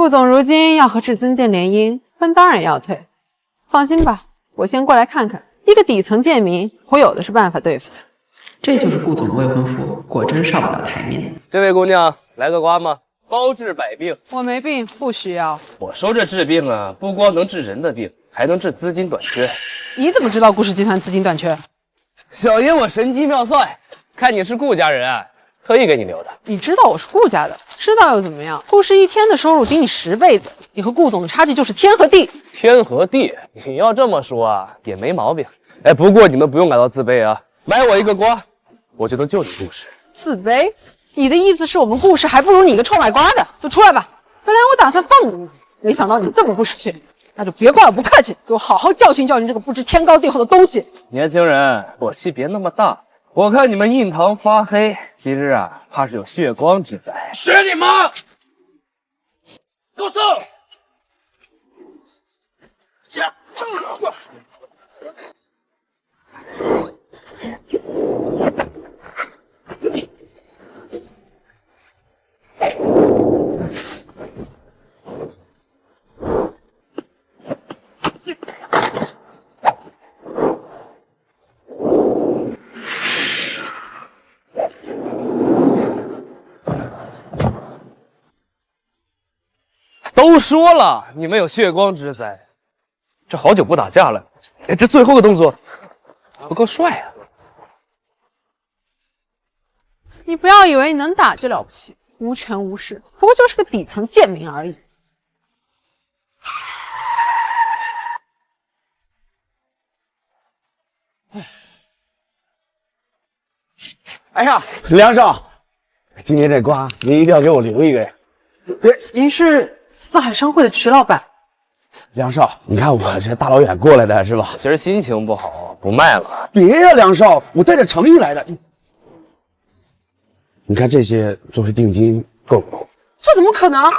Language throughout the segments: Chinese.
顾总如今要和至尊殿联姻，分当然要退。放心吧，我先过来看看。一个底层贱民，我有的是办法对付他。这就是顾总的未婚夫，果真上不了台面。这位姑娘，来个瓜吗？包治百病。我没病，不需要。我说这治病啊，不光能治人的病，还能治资金短缺。你怎么知道顾氏集团资金短缺？小爷我神机妙算，看你是顾家人啊，特意给你留的。你知道我是顾家的，知道又怎么样？顾氏一天的收入抵你10辈子，你和顾总的差距就是天和地。天和地，你要这么说啊，也没毛病。哎，不过你们不用感到自卑啊，买我一个瓜，我就能救你顾氏。自卑？你的意思是我们顾氏还不如你一个臭买瓜的？就出来吧！本来我打算放你，没想到你这么不识趣，那就别怪我不客气，给我好好教训教训这个不知天高地厚的东西。年轻人，火气别那么大，我看你们印堂发黑，今日啊，怕是有血光之灾。学你妈！给我上！呀！都说了，你们有血光之灾，这好久不打架了，哎，这最后个动作不够帅啊！你不要以为你能打就了不起，无权无势，不过就是个底层贱民而已。哎呀，梁少，今天这瓜您一定要给我留一个呀！您是四海商会的瞿老板。梁少，你看我这大老远过来的是吧？今儿心情不好，不卖了。别呀，梁少，我带着诚意来的。你看这些作为定金够不够？这怎么可能？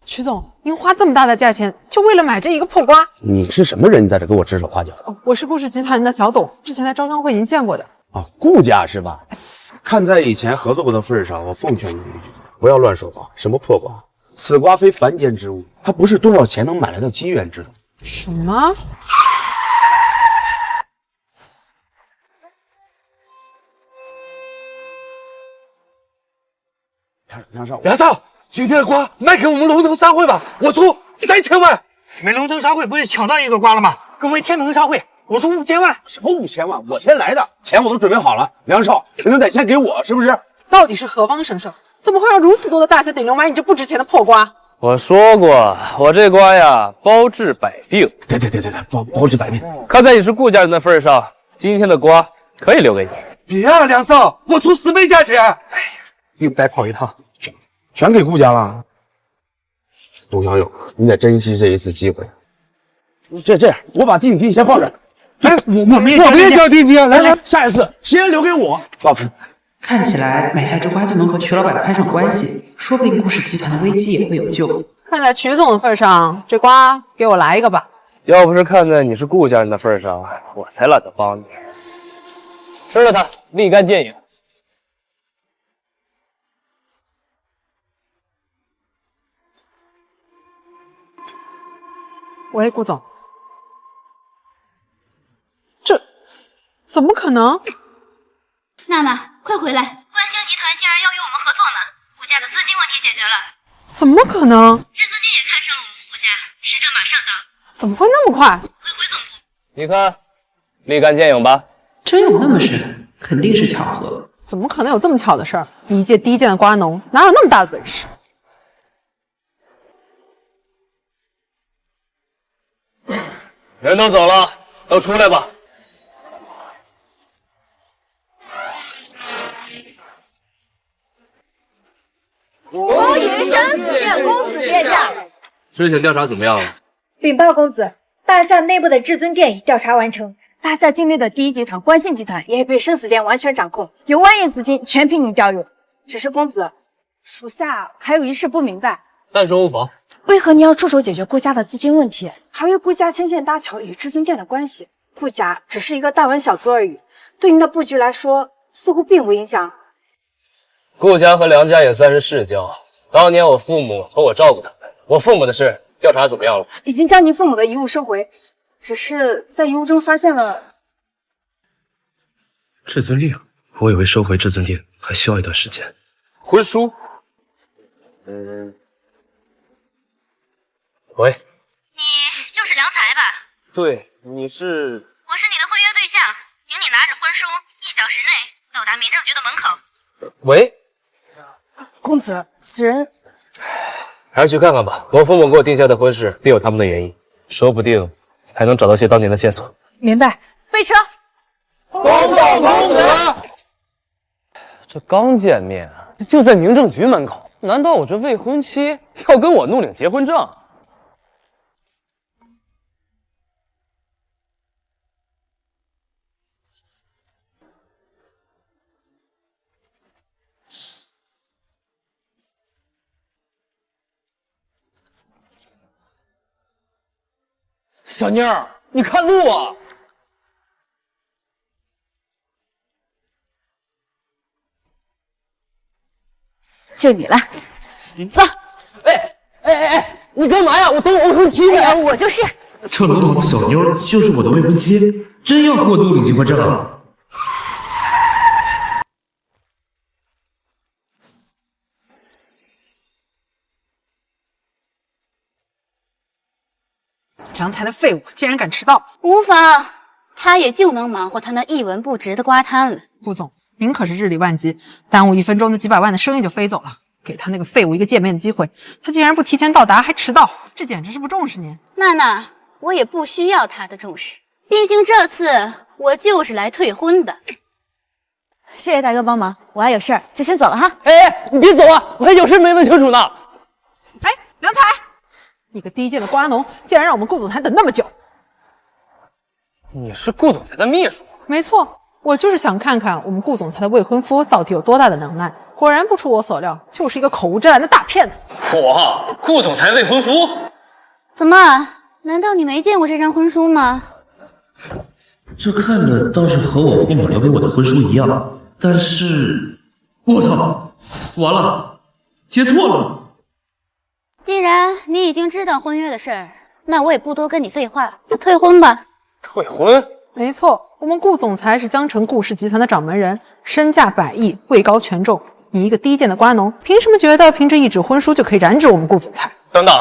瞿总，您花这么大的价钱，就为了买这一个破瓜？你是什么人，在这给我指手画脚？我是顾氏集团的小董，之前在招商会您见过的。哦，顾家是吧？看在以前合作过的份上，我奉劝你一句，不要乱说话。什么破瓜？此瓜非凡间之物，它不是多少钱能买来的机缘之同。什么？梁少，今天的瓜卖给我们龙腾商会吧，我出3000万。你们龙腾商会不是抢到一个瓜了吗？各位天腾商会，我出5000万。什么5000万？我先来的，钱我都准备好了。梁少，肯定得先给我，是不是？到底是何方神圣？怎么会让如此多的大小顶流买你这不值钱的破瓜？我说过，我这瓜呀，包治百病。对，包治百病。看在你是顾家人的份上，今天的瓜可以留给你。别啊，梁少，我出10倍价钱。哎呀，又白跑一趟，全给顾家了。董小勇，你得珍惜这一次机会。这样，我把定金先放这儿。哎，我没交定金。来，下一次先留给我。老夫。看起来买下这瓜就能和瞿老板攀上关系，说不定顾氏集团的危机也会有救。看在瞿总的份上，这瓜给我来一个吧。要不是看在你是顾家人的份上，我才懒得帮你。吃了它，立竿见影。喂，顾总，这怎么可能？娜娜，快回来！万兴集团竟然要与我们合作呢，顾家的资金问题解决了。怎么可能？至尊店也看上了我们顾家，使者马上到。怎么会那么快？会回总部。你看，立竿见影吧？真有那么神？肯定是巧合。怎么可能有这么巧的事儿？一介低贱的瓜农，哪有那么大的本事？人都走了，都出来吧。恭迎生死殿公子殿下。事情调查怎么样了？禀报公子，大夏内部的至尊殿已调查完成，大夏境内的第一集团观信集团也被生死殿完全掌控，有万亿资金全凭你调用。只是公子，属下还有一事不明白。但说无妨。为何你要出手解决顾家的资金问题，还为顾家牵线搭桥与至尊殿的关系？顾家只是一个弹丸小卒而已，对您的布局来说似乎并无影响。顾家和梁家也算是世交，当年我父母托我照顾他们，我父母的事调查怎么样了？已经将您父母的遗物收回，只是在遗物中发现了至尊令。我以为收回至尊殿还需要一段时间。婚书？喂，你就是良才吧？对，你是？我是你的婚约对象，请你拿着婚书，1小时内到达民政局的门口。喂，公子，此人还是去看看吧。我父母给我定下的婚事必有他们的原因，说不定还能找到些当年的线索。明白。备车。公子，这刚见面就在民政局门口，难道我这未婚妻要跟我怒领结婚证？小妞儿，你看路啊！就你了，走。你干嘛呀？我等我未婚妻呢。我就是。这鲁莽的小妞就是我的未婚妻，真要和我怒领结婚证啊？良才的废物竟然敢迟到！无妨，他也就能忙活他那一文不值的瓜摊了。顾总，您可是日理万机，耽误1分钟的几百万的生意就飞走了。给他那个废物一个见面的机会，他竟然不提前到达，还迟到，这简直是不重视您。娜娜，我也不需要他的重视，毕竟这次我就是来退婚的。谢谢大哥帮忙，我还有事儿，就先走了哈。你别走啊，我还有事没问清楚呢。哎，良才，你个低贱的瓜农，竟然让我们顾总裁等那么久。你是顾总裁的秘书？没错，我就是想看看我们顾总裁的未婚夫到底有多大的能耐。果然不出我所料，就是一个口无遮拦的大骗子。顾总裁未婚夫？怎么？难道你没见过这张婚书吗？这看着倒是和我父母留给我的婚书一样，但是，我操，完了，接错了。既然你已经知道婚约的事儿，那我也不多跟你废话，退婚吧。退婚？没错，我们顾总裁是江城顾氏集团的掌门人，身价100亿，位高权重。你一个低贱的瓜农，凭什么觉得凭着一纸婚书就可以染指我们顾总裁？等等，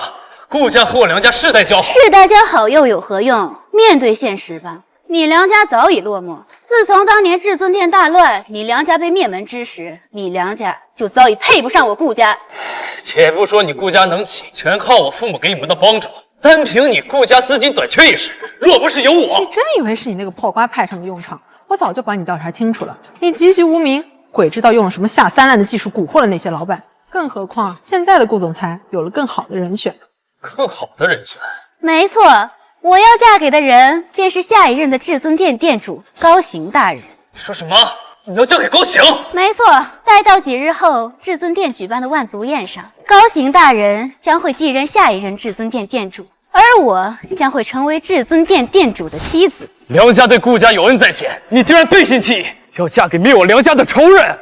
顾家和我梁家世代交好，世代交好又有何用？面对现实吧，你梁家早已落寞。自从当年至尊殿大乱，你梁家被灭门之时，你梁家就早已配不上我顾家。且不说你顾家能起，全靠我父母给你们的帮助，单凭你顾家资金短缺一事，若不是有我，你真以为是你那个破瓜派上的用场？我早就把你调查清楚了，你籍籍无名，鬼知道用了什么下三滥的技术蛊惑了那些老板。更何况现在的顾总裁有了更好的人选。更好的人选？没错，我要嫁给的人便是下一任的至尊殿殿主高行大人。你说什么？你要嫁给高行？没错，待到几日后至尊殿举办的万族宴上，高行大人将会继任下一任至尊殿殿主，而我将会成为至尊殿殿主的妻子。梁家对顾家有恩在前，你居然背信弃义，要嫁给灭我梁家的仇人？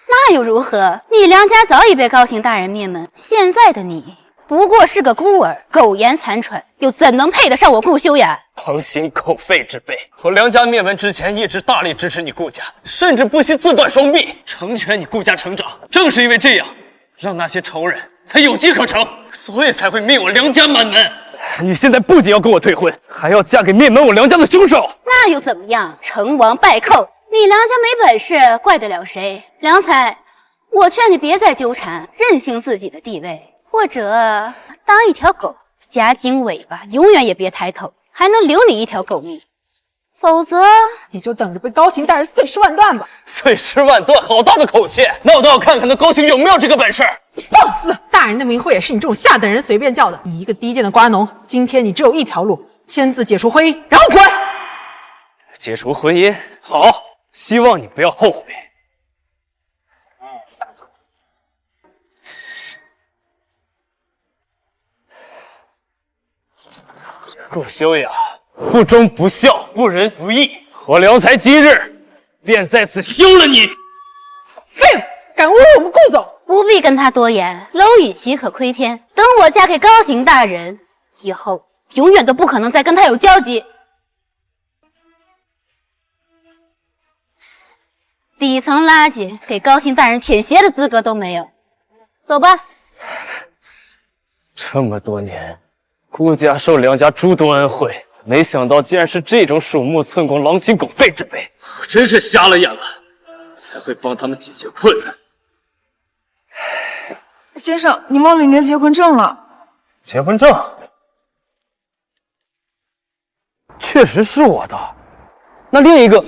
那又如何？你梁家早已被高行大人灭门，现在的你不过是个孤儿，苟延残喘，又怎能配得上我顾修雅？狼心狗肺之辈！我梁家灭门之前一直大力支持你顾家，甚至不惜自断双臂，成全你顾家成长。正是因为这样，让那些仇人才有机可乘，所以才会灭我梁家满门。你现在不仅要跟我退婚，还要嫁给灭门我梁家的凶手。那又怎么样？成王败寇，你梁家没本事，怪得了谁？良才，我劝你别再纠缠，认清自己的地位，或者当一条狗，夹紧尾巴，永远也别抬头，还能留你一条狗命。否则，你就等着被高行大人碎尸万段吧！碎尸万段，好大的口气！那我倒要看看那高行有没有这个本事。放肆！大人的名讳也是你这种下等人随便叫的。你一个低贱的瓜农，今天你只有一条路：签字解除婚姻，然后滚！解除婚姻，好，希望你不要后悔。顾修雅，不忠不孝，不仁不义，我良才今日便在此休了你！废物，敢侮辱我们顾总！不必跟他多言，蝼蚁岂可窥天，都等我嫁给高行大人以后，永远都不可能再跟他有交集。底层垃圾，给高行大人舔鞋的资格都没有。走吧。这么多年，顾家受梁家诸多恩惠，没想到竟然是这种鼠目寸光、狼心狗肺之辈，我真是瞎了眼了，才会帮他们解决困难。先生，你忘了你的结婚证了。结婚证确实是我的，那另一个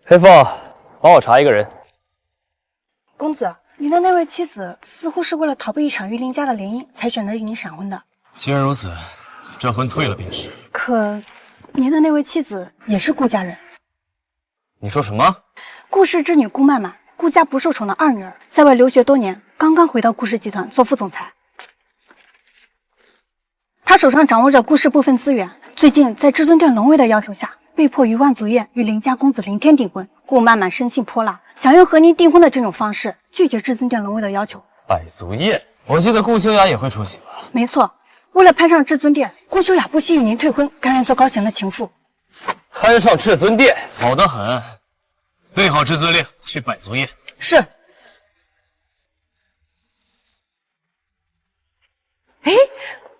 黑凤，帮我查一个人。公子，您的那位妻子似乎是为了逃避一场与林家的联姻，才选择与你闪婚的。既然如此，这婚退了便是。可，您的那位妻子也是顾家人。你说什么？顾氏之女顾曼曼，顾家不受宠的二女儿，在外留学多年，刚刚回到顾氏集团做副总裁。她手上掌握着顾氏部分资源，最近在至尊殿龙卫的要求下，被迫于万族宴与林家公子林天订婚。顾曼曼生性泼辣，想用和您订婚的这种方式拒绝至尊殿龙卫的要求。百足宴，我记得顾修雅也会出席吧？没错，为了攀上至尊殿，顾修雅不惜与您退婚，甘愿做高行的情妇。攀上至尊殿，好得很。备好至尊令，去百足宴。是。哎，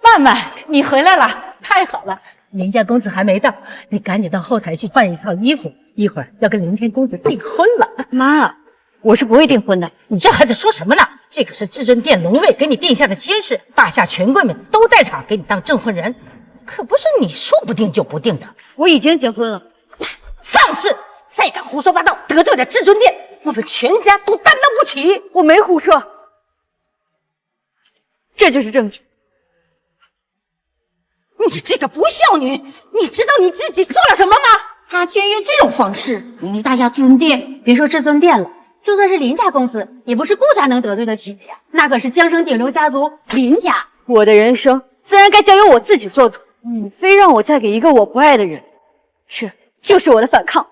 曼曼，你回来了，太好了！林家公子还没到，你赶紧到后台去换一套衣服，一会儿要跟林天公子订婚了。妈，我是不会订婚的。你这还在说什么呢？这可是至尊殿龙卫给你定下的亲事，大夏权贵们都在场，给你当证婚人，可不是你说不定就不定的。我已经结婚了。放肆！再敢胡说八道，得罪了至尊殿，我们全家都担当不起。我没胡说，这就是证据。你这个不孝女，你知道你自己做了什么吗？他竟然用这种方式名利大夏至尊殿，别说至尊殿了，就算是林家公子，也不是顾家能得罪得起的呀。那可是江城顶流家族林家。我的人生自然该交由我自己做主。你非让我嫁给一个我不爱的人，这就是我的反抗。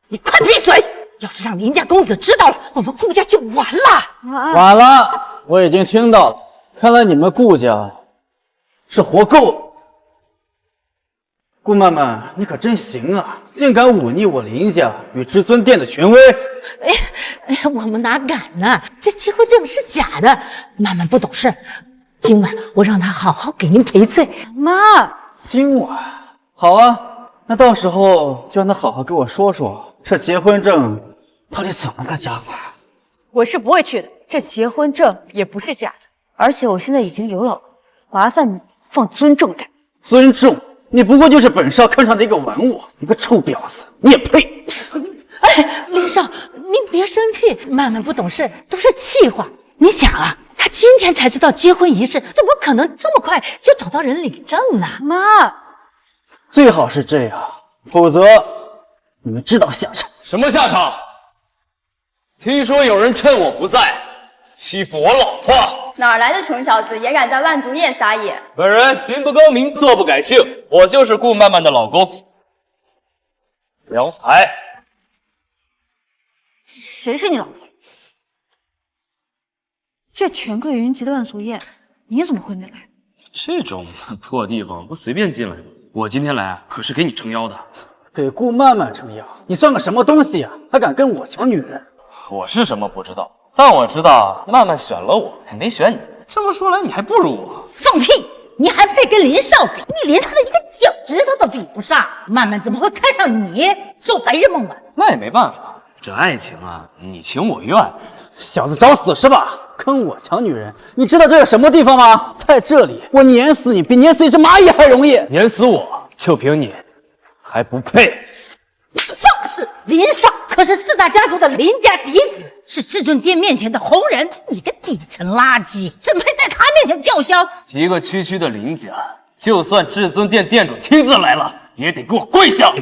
你快闭嘴！要是让林家公子知道了，我们顾家就完了。晚了，我已经听到了。看来你们顾家是活够了。顾曼曼，你可真行啊，竟敢忤逆我林家与至尊殿的权威！哎呀，我们哪敢呢？这结婚证是假的，曼曼不懂事。今晚我让她好好给您赔罪。妈，今晚好啊，那到时候就让她好好给我说说，这结婚证到底怎么个假法？我是不会去的，这结婚证也不是假的，而且我现在已经有老公，麻烦你放尊重点。尊重？你不过就是本少看上的一个玩物，你个臭婊子，你也配！哎，林少，您别生气，曼曼不懂事，都是气话。你想啊，她今天才知道结婚仪式，怎么可能这么快就找到人领证呢？妈，最好是这样，否则你们知道下场。什么下场？听说有人趁我不在欺负我老婆。哪来的穷小子也敢在万族宴撒野？本人行不高明，坐不改姓，我就是顾曼曼的老公梁才。谁是你老婆？这权贵云集的万族宴，你怎么会没来？这种破地方不随便进来吗？我今天来可是给你撑腰的。给顾曼曼撑腰，你算个什么东西呀？还敢跟我抢女人？我是什么不知道，但我知道曼曼选了我，没选你。这么说来，你还不如我。放屁！你还配跟林少比？你连他的一个脚趾头都比不上。曼曼怎么会看上你？做白日梦吧！那也没办法，这爱情啊，你情我愿。小子找死是吧？跟我抢女人，你知道这是什么地方吗？在这里，我碾死你比碾死一只蚂蚁还容易。碾死我，就凭你还不配？放肆！林少可是四大家族的林家嫡子，是至尊殿面前的红人。你个底层垃圾，怎么会在他面前叫嚣？一个区区的林家，就算至尊殿殿主亲自来了，也得给我跪下！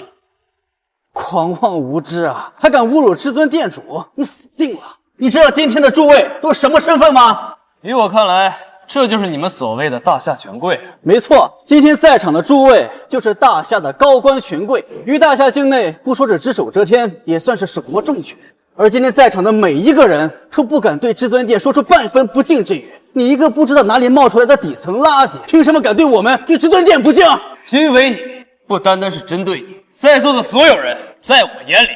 狂妄无知啊，还敢侮辱至尊殿主，你死定了！你知道今天的诸位都是什么身份吗？以我看来，这就是你们所谓的大夏权贵。没错，今天在场的诸位就是大夏的高官权贵，于大夏境内不说是只手遮天，也算是手握重权。而今天在场的每一个人都不敢对至尊殿说出半分不敬之语。你一个不知道哪里冒出来的底层垃圾，凭什么敢对我们对至尊殿不敬？因为你不单单是针对你，在座的所有人，在我眼里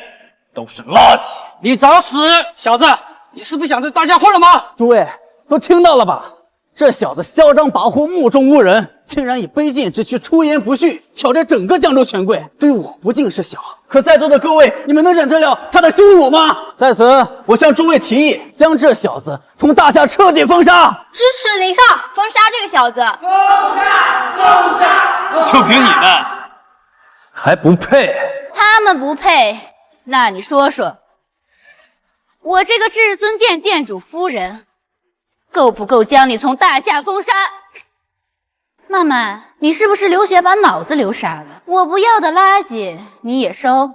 都是垃圾。你找死！小子，你是不是想在大夏混了吗？诸位都听到了吧？这小子嚣张跋扈，目中无人，竟然以卑贱之躯出言不逊，挑战整个江州权贵，对我不敬是小，可在座的各位，你们能忍得了他的羞辱吗？在此，我向诸位提议，将这小子从大夏彻底封杀。支持林少，封杀这个小子。封杀！就凭你们，还不配？他们不配，那你说说，我这个至尊殿殿主夫人，够不够将你从大夏封杀？曼曼，你是不是流血把脑子流沙了？我不要的垃圾你也收？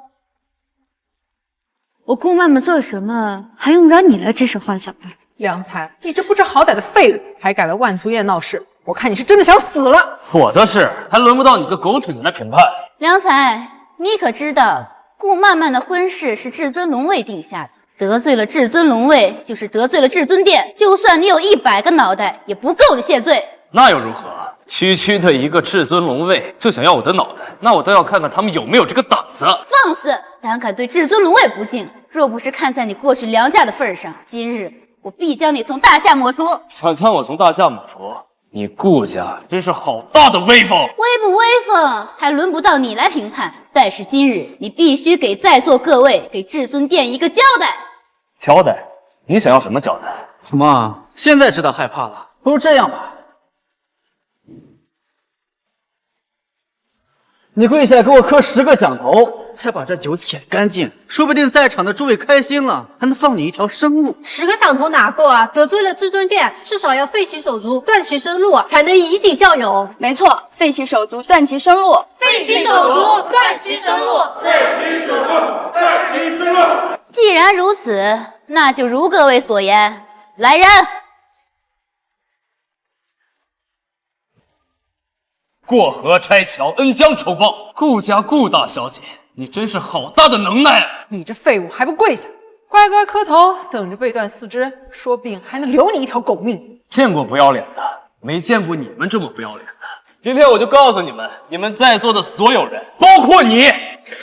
我顾曼曼做了什么，还用不着你来指使幻想吧？良才，你这不知好歹的废物，还敢来万族宴闹事，我看你是真的想死了。我的事还轮不到你个狗腿子来评判。良才，你可知道顾曼曼的婚事是至尊龙位定下的？得罪了至尊龙位，就是得罪了至尊殿。就算你有100个脑袋，也不够你谢罪。那又如何？区区的一个至尊龙位就想要我的脑袋，那我倒要看看他们有没有这个胆子。放肆！胆敢对至尊龙位不敬，若不是看在你过去梁家的份上，今日我必将你从大夏抹除。想将我从大夏抹除？你顾家真是好大的威风！威不威风，还轮不到你来评判。但是今日你必须给在座各位，给至尊殿一个交代。交代？你想要什么交代？怎么现在知道害怕了？不如这样吧，你跪下给我磕10个响头，才把这酒舔干净。说不定在场的诸位开心了，还能放你一条生路。10个响头哪够啊？得罪了至尊殿，至少要废其手足，断其生路，才能以儆效尤。没错，废其手足，断其生路。废其手足，断其生路。废其手足，断其生路。既然如此，那就如各位所言，来人！过河拆桥，恩将仇报。顾家顾大小姐，你真是好大的能耐啊！你这废物还不跪下，乖乖磕头，等着被断4肢，说不定还能留你一条狗命。见过不要脸的，没见过你们这么不要脸的。今天我就告诉你们，你们在座的所有人，包括你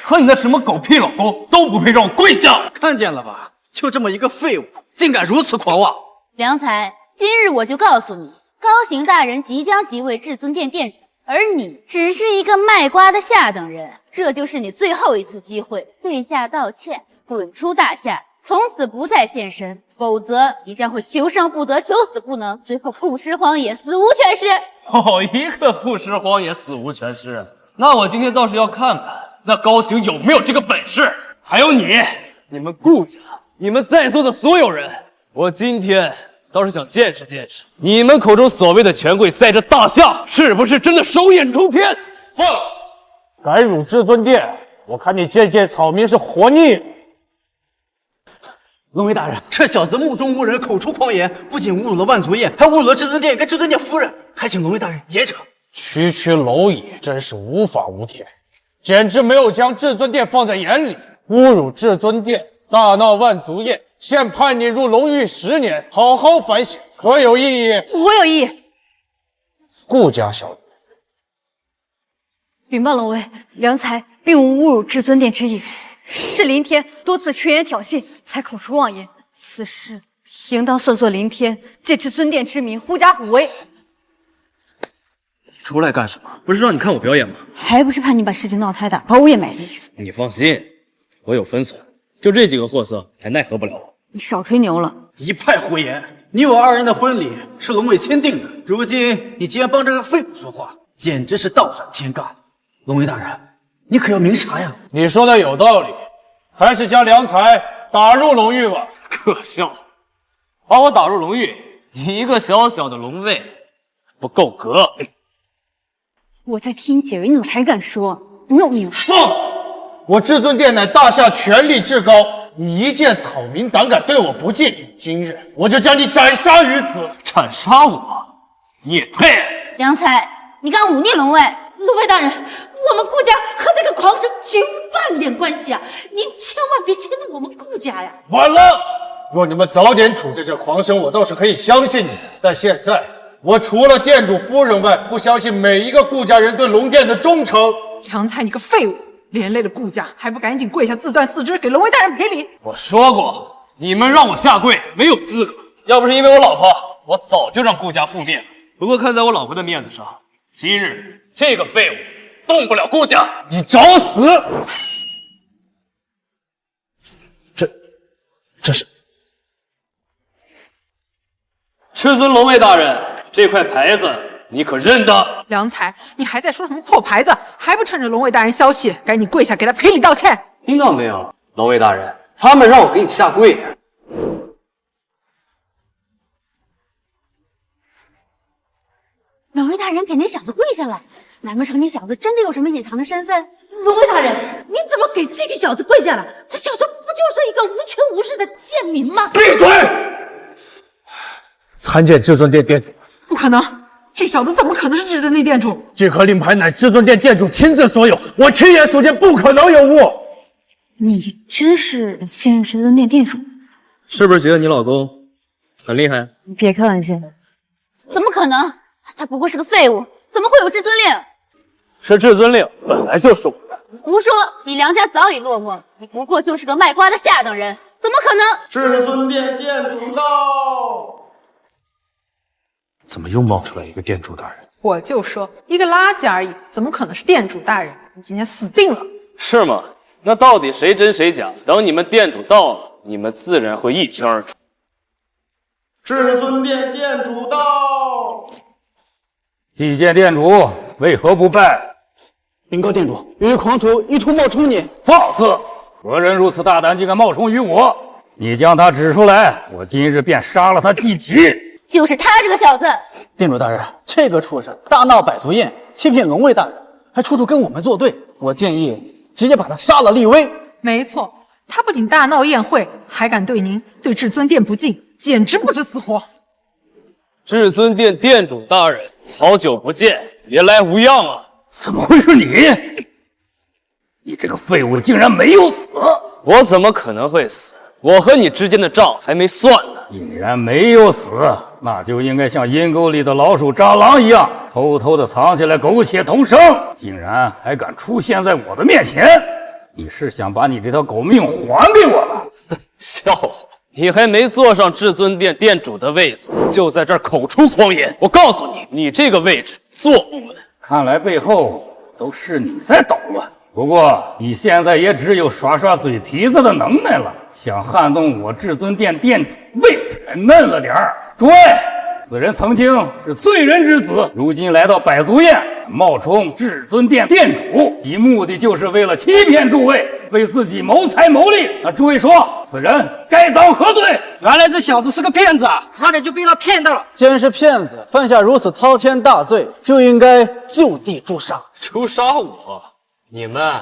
和你那什么狗屁老公，都不配让我跪下。看见了吧？就这么一个废物，竟敢如此狂妄！良才，今日我就告诉你，高行大人即将即位至尊殿殿主，而你只是一个卖瓜的下等人，这就是你最后一次机会，跪下道歉，滚出大夏，从此不再现身，否则你将会求生不得，求死不能，最后曝尸荒野，死无全尸。好一个曝尸荒野，死无全尸！那我今天倒是要看看那高行有没有这个本事。还有你们顾家，你们在座的所有人，我今天倒是想见识见识，你们口中所谓的权贵，在这大夏是不是真的手眼冲天？放肆！敢辱至尊殿，我看你见草民是活腻。龙威大人，这小子目中无人，口出狂言，不仅侮辱了万族宴，还侮辱了至尊殿跟至尊殿夫人，还请龙威大人严惩。区区蝼蚁，真是无法无天，简直没有将至尊殿放在眼里，侮辱至尊殿，大闹万族宴。现判你入龙狱10年，好好反省，可有异议？我有异议。顾家小姐，禀报龙威，良才并无侮辱至尊殿之意，是林天多次出言挑衅，才口出妄言。此事应当算作林天借至尊殿之名狐假虎威。你出来干什么？不是让你看我表演吗？还不是怕你把事情闹太大，把我也埋进去。你放心，我有分寸，就这几个货色，还奈何不了我。你少吹牛了，一派胡言！你我2人的婚礼是龙伟签订的，如今你竟然帮这个废物说话，简直是倒反天罡！龙伟大人，你可要明察呀！你说的有道理，还是将良才打入龙狱吧。可笑，把我打入龙狱，你一个小小的龙卫不够格。我在听解围，你怎么还敢说？不要命！放肆！我至尊殿乃大夏权力至高，你一介草民胆敢对我不敬，今日我就将你斩杀于此！斩杀我？你也配？良才，你敢忤逆龙卫？龙卫大人，我们顾家和这个狂生绝无半点关系啊！您千万别迁怒我们顾家呀！晚了，若你们早点处置这狂生，我倒是可以相信你。但现在，我除了店主夫人外，不相信每一个顾家人对龙殿的忠诚。良才，你个废物，连累了顾家，还不赶紧跪下自断四肢，给龙卫大人赔礼！我说过，你们让我下跪没有资格。要不是因为我老婆，我早就让顾家复变了。不过看在我老婆的面子上，今日这个废物动不了顾家。你找死！这是赤尊龙卫大人，这块牌子你可认得？良才，你还在说什么破牌子？还不趁着龙卫大人消息，赶紧跪下给他赔礼道歉！听到没有，龙卫大人，他们让我给你下跪。龙卫大人给那小子跪下来，难不成那小子真的有什么隐藏的身份？龙卫大人，你怎么给这个小子跪下了？这小子不就是一个无权无势的贱民吗？闭嘴！参见至尊殿殿主。不可能，这小子怎么可能是至尊殿殿主？这颗令牌乃至尊殿殿主亲自所有，我亲眼所见，不可能有误。你真是现任至尊殿殿主？是不是觉得你老公很厉害？你别开玩笑，怎么可能？他不过是个废物，怎么会有至尊令？是至尊令，本来就是我的。胡说！你梁家早已落寞，你不过就是个卖瓜的下等人，怎么可能？至尊殿殿主到！怎么又冒出来一个店主大人？我就说一个垃圾而已，怎么可能是店主大人？你今天死定了！是吗？那到底谁真谁假？等你们店主到了，你们自然会一清二楚。至尊殿殿主到！祭见店主，为何不拜？禀告店主，有一狂徒意图冒充你。放肆！何人如此大胆，竟敢冒充于我？你将他指出来，我今日便杀了他祭旗。就是他这个小子！店主大人，这个畜生大闹百族宴，欺骗龙卫大人，还处处跟我们作对。我建议直接把他杀了立威。没错，他不仅大闹宴会，还敢对您、对至尊殿不敬，简直不知死活。至尊殿殿主大人，好久不见，别来无恙啊！怎么会是你？你这个废物竟然没有死！我怎么可能会死？我和你之间的账还没算呢。既然没有死，那就应该像阴沟里的老鼠蟑螂一样，偷偷的藏起来，苟且偷生。竟然还敢出现在我的面前！你是想把你这条狗命还给我了？笑话！你还没坐上至尊殿殿主的位子，就在这儿口出狂言。我告诉你，你这个位置坐不稳。看来背后都是你在捣乱。不过你现在也只有耍耍嘴皮子的能耐了，想撼动我至尊殿殿主位置还嫩了点儿。诸位，此人曾经是罪人之子，如今来到百族宴，冒充至尊殿殿主，其目的就是为了欺骗诸位，为自己谋财谋利。那诸位说，此人该当何罪？原来这小子是个骗子啊，差点就被他骗到了。既然是骗子，犯下如此滔天大罪，就应该就地诛杀。诛杀我？你们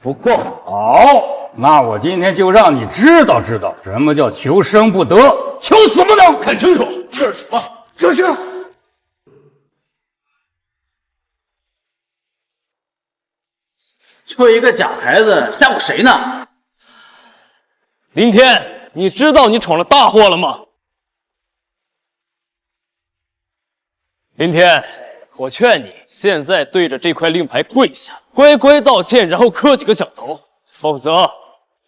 不够。好，那我今天就让你知道知道什么叫求生不得，求死不能。看清楚，这是什么？这是就一个假牌子，吓唬谁呢？林天，你知道你闯了大祸了吗？林天，我劝你现在对着这块令牌跪下，乖乖道歉，然后磕几个响头，否则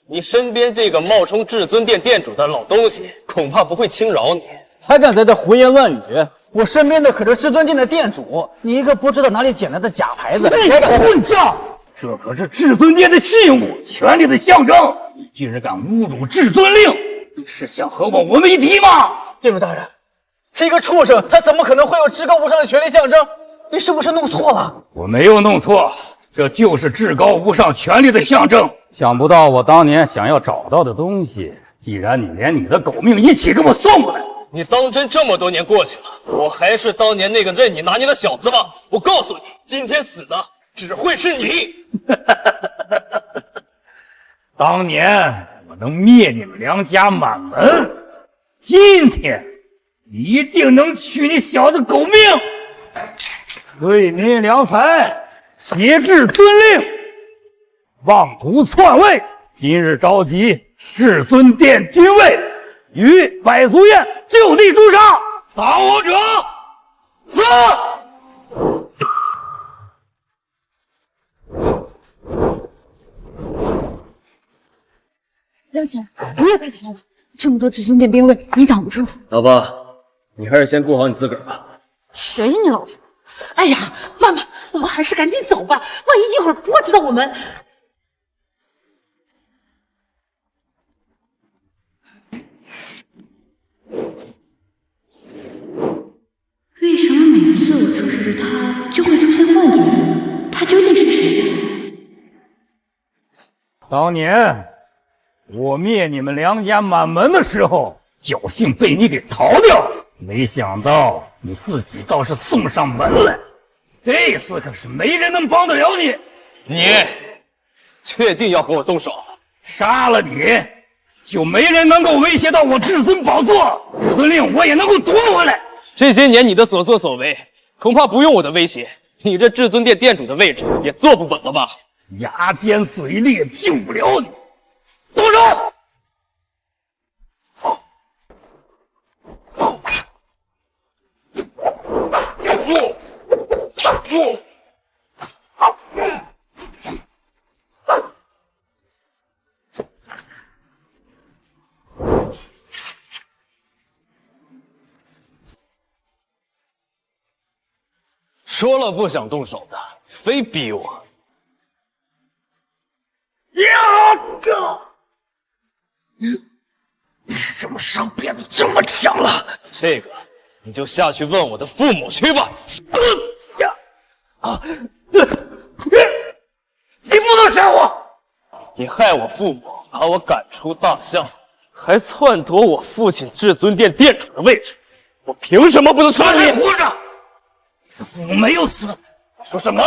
你身边这个冒充至尊殿殿主的老东西恐怕不会轻饶你。还敢在这胡言乱语！我身边的可是至尊殿的殿主，你一个不知道哪里捡来的假牌子，你个混账！这可是至尊殿的信物，权力的象征，你竟然敢侮辱至尊令，你是想和我为敌吗？殿主大人，这个畜生他怎么可能会有至高无上的权力象征？你是不是弄错了？我没有弄错，这就是至高无上权力的象征。想不到我当年想要找到的东西，既然你连你的狗命一起给我送过来。你当真这么多年过去了，我还是当年那个任你拿捏的小子吗？我告诉你，今天死的只会是你。当年我能灭你们梁家满门，今天一定能取你小子狗命！对民良才，挟制遵令，妄图篡位，今日召集至尊殿军卫，于百俗宴就地诛杀，打我者死！亮姐，你也快逃了！这么多至尊殿兵卫，你挡不住他。老婆，你还是先顾好你自个儿吧。谁是你老婆？哎呀，妈妈，我们还是赶紧走吧，万一一会儿波知道我们……为什么每次我注视着他，就会出现幻觉？他究竟是谁？当年我灭你们梁家满门的时候，侥幸被你给逃掉，没想到你自己倒是送上门来。这次可是没人能帮得了你。你确定要和我动手？杀了你，就没人能够威胁到我至尊宝座，至尊令我也能够夺回来。这些年你的所作所为，恐怕不用我的威胁，你这至尊殿殿主的位置也坐不稳了吧？牙尖嘴利，救不了你。动手！说了不想动手的，非逼我。你什么时候变得这么强了？这个你就下去问我的父母去吧。你不能杀我！你害我父母，把我赶出大夏，还篡夺我父亲至尊殿殿主的位置，我凭什么不能杀你？还活着！你的父母没有死。说什么？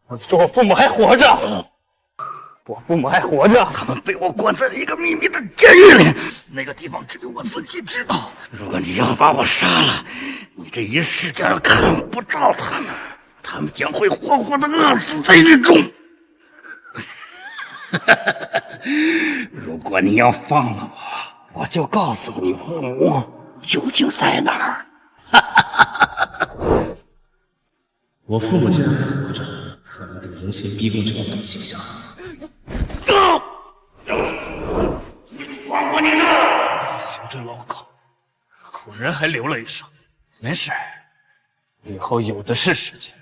你说我父母还活着？我父母还活着？他们被我关在了一个秘密的监狱里，那个地方只有我自己知道。如果你要把我杀了，你这一世将看不到他们，他们将会活活的饿死在狱中。如果你要放了我，我就告诉你父母究竟在哪儿。我父母竟然还活着，可能得严刑逼供这种东西下。放过你这！都行，这老狗，果然还留了一手。没事，以后有的是时间。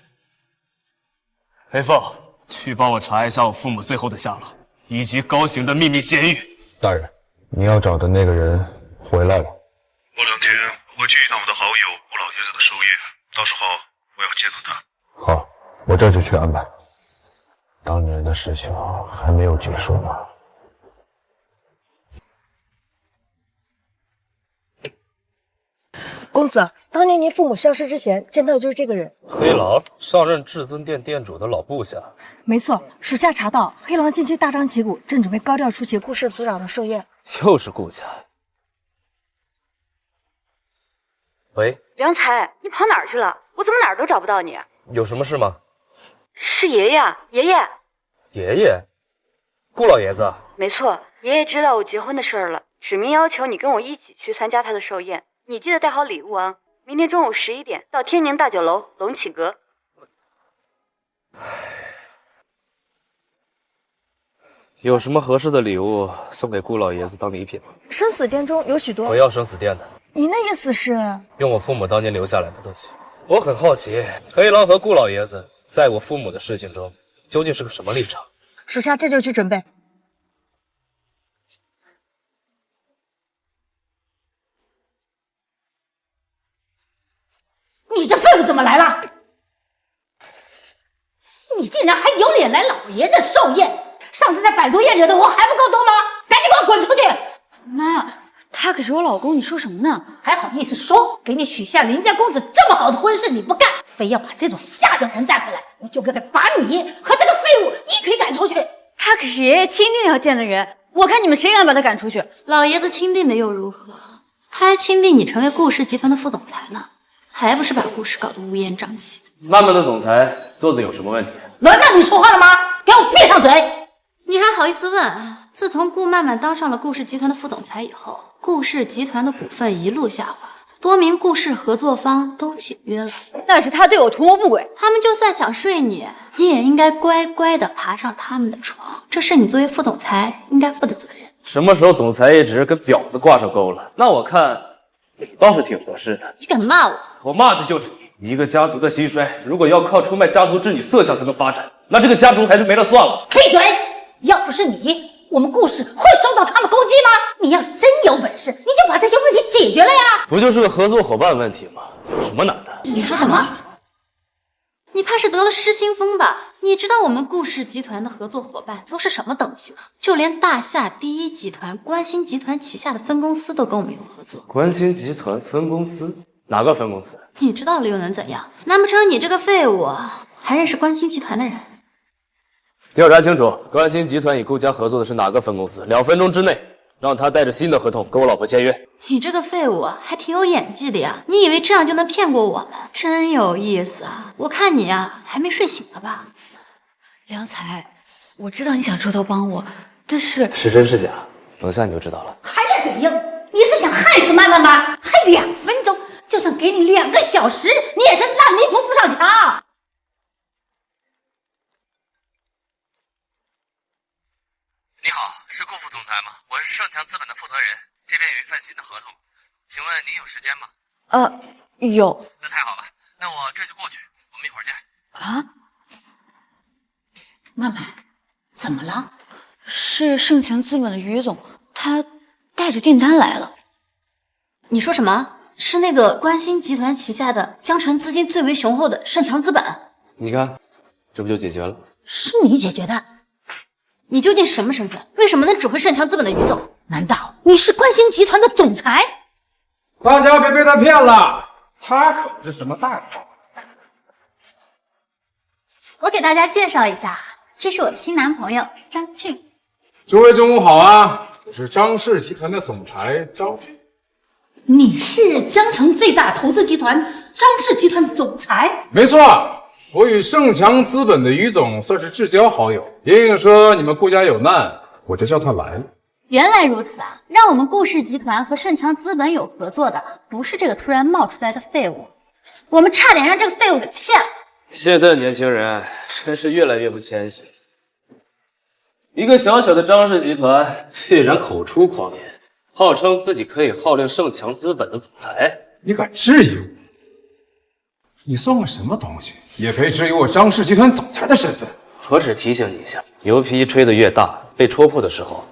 黑凤，去帮我查一下我父母最后的下落，以及高行的秘密监狱。大人，你要找的那个人回来了。过2天我会去一趟我的好友顾老爷子的寿宴，到时候我要见到他。好，我这就去安排。当年的事情还没有结束呢。公子，当年您父母消失之前见到的就是这个人。黑狼上任至尊殿殿主的老部下。没错，属下查到黑狼近期大张旗鼓，正准备高调出席顾氏族长的寿宴。又是顾家。喂，梁才，你跑哪儿去了？我怎么哪儿都找不到你？有什么事吗？是爷爷，爷爷。爷爷，顾老爷子。没错，爷爷知道我结婚的事儿了，指明要求你跟我一起去参加他的寿宴。你记得带好礼物啊！明天中午11点到天宁大酒楼龙起阁。有什么合适的礼物送给顾老爷子当礼品吗？生死殿中有许多。我要生死殿的。你那意思是？用我父母当年留下来的都行。我很好奇，黑狼和顾老爷子在我父母的事情中究竟是个什么立场？属下这就去准备。你这废物怎么来了？你竟然还有脸来老爷子寿宴？上次在百足宴惹的祸还不够多吗？赶紧给我滚出去！妈，他可是我老公，你说什么呢？还好意思说？给你许下林家公子这么好的婚事你不干，非要把这种下等人带回来，我就该把你和这个废物一起赶出去。他可是爷爷钦定要见的人，我看你们谁敢把他赶出去？老爷子钦定的又如何？他还钦定你成为顾氏集团的副总裁呢，还不是把顾氏搞得乌烟瘴气的。慢慢的总裁做的有什么问题？轮到你说话了吗？给我闭上嘴！你还好意思问？自从顾曼曼当上了顾氏集团的副总裁以后，顾氏集团的股份一路下滑，多名顾氏合作方都解约了。那是他对我图谋不轨，他们就算想睡你，你也应该乖乖的爬上他们的床，这是你作为副总裁应该负的责任。什么时候总裁一职跟婊子挂上钩了？那我看倒是挺合适的。你敢骂我？我骂的就是你！一个家族的兴衰，如果要靠出卖家族之女色相才能发展，那这个家族还是没了算了。闭嘴！要不是你，我们顾氏会受到他们攻击吗？你要是真有本事，你就把这些问题解决了呀！不就是个合作伙伴问题吗？有什么难的？你说什么？你怕是得了失心疯吧？你知道我们顾氏集团的合作伙伴都是什么等级吗？就连大夏第一集团关心集团旗下的分公司都跟我们有合作。关心集团分公司？哪个分公司？你知道了又能怎样？难不成你这个废物还认识关心集团的人？调查清楚，关心集团与顾家合作的是哪个分公司？2分钟之内让他带着新的合同跟我老婆签约。你这个废物还挺有演技的呀！你以为这样就能骗过我们？真有意思啊！我看你还没睡醒了吧？梁才，我知道你想出头帮我，但是是真是假？等下你就知道了。还在嘴硬？你是想害死曼曼吗？还2分钟，就算给你2个小时，你也是烂泥扶不上墙。你好，是顾副总裁吗？我是盛强资本的负责人，这边有一份新的合同，请问您有时间吗？有。那太好了，那我这就过去，我们一会儿见。啊？曼曼，怎么了？是盛强资本的于总，他带着订单来了。你说什么？是那个关心集团旗下的江城资金最为雄厚的盛强资本？你看，这不就解决了？是你解决的？你究竟什么身份？为什么能指挥盛强资本的于总？难道你是关心集团的总裁？大家别被他骗了，他可不是什么大款。我给大家介绍一下，这是我的新男朋友张俊。诸位中午好啊，我是张氏集团的总裁张俊。你是江城最大投资集团张氏集团的总裁？没错，我与盛强资本的于总算是至交好友。莹莹说你们顾家有难，我就叫他来了。原来如此啊！让我们顾氏集团和盛强资本有合作的，不是这个突然冒出来的废物。我们差点让这个废物给骗了。现在的年轻人真是越来越不谦虚。一个小小的张氏集团，居然口出狂言，号称自己可以号令盛强资本的总裁。你敢质疑我？你算个什么东西，也配质疑我张氏集团总裁的身份？我只提醒你一下，牛皮吹得越大，被戳破的时候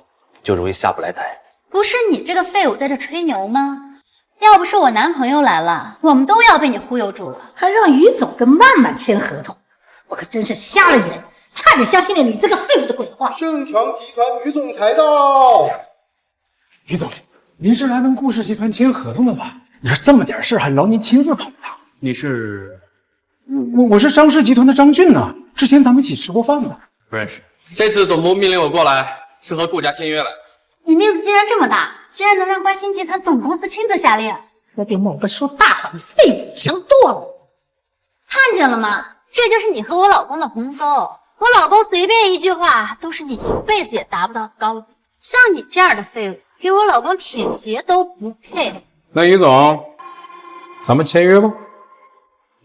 就容易下不来台。不是你这个废物在这吹牛吗？要不是我男朋友来了，我们都要被你忽悠住了。还让于总跟曼曼签合同，我可真是瞎了眼，差点相信了你这个废物的鬼话。盛强集团于总裁到。于总，您是来跟顾氏集团签合同的吧？你说这么点事还劳您亲自跑一趟？你是？我是张氏集团的张俊呐，之前咱们一起吃过饭吧？不认识。这次总部命令我过来，是和顾家签约来。你面子竟然这么大，竟然能让关心集团总公司亲自下令，可比某个说大话的废物强多了。看见了吗？这就是你和我老公的鸿沟。我老公随便一句话都是你一辈子也达不到的高度，像你这样的废物，给我老公舔鞋都不配。那于总，咱们签约吧。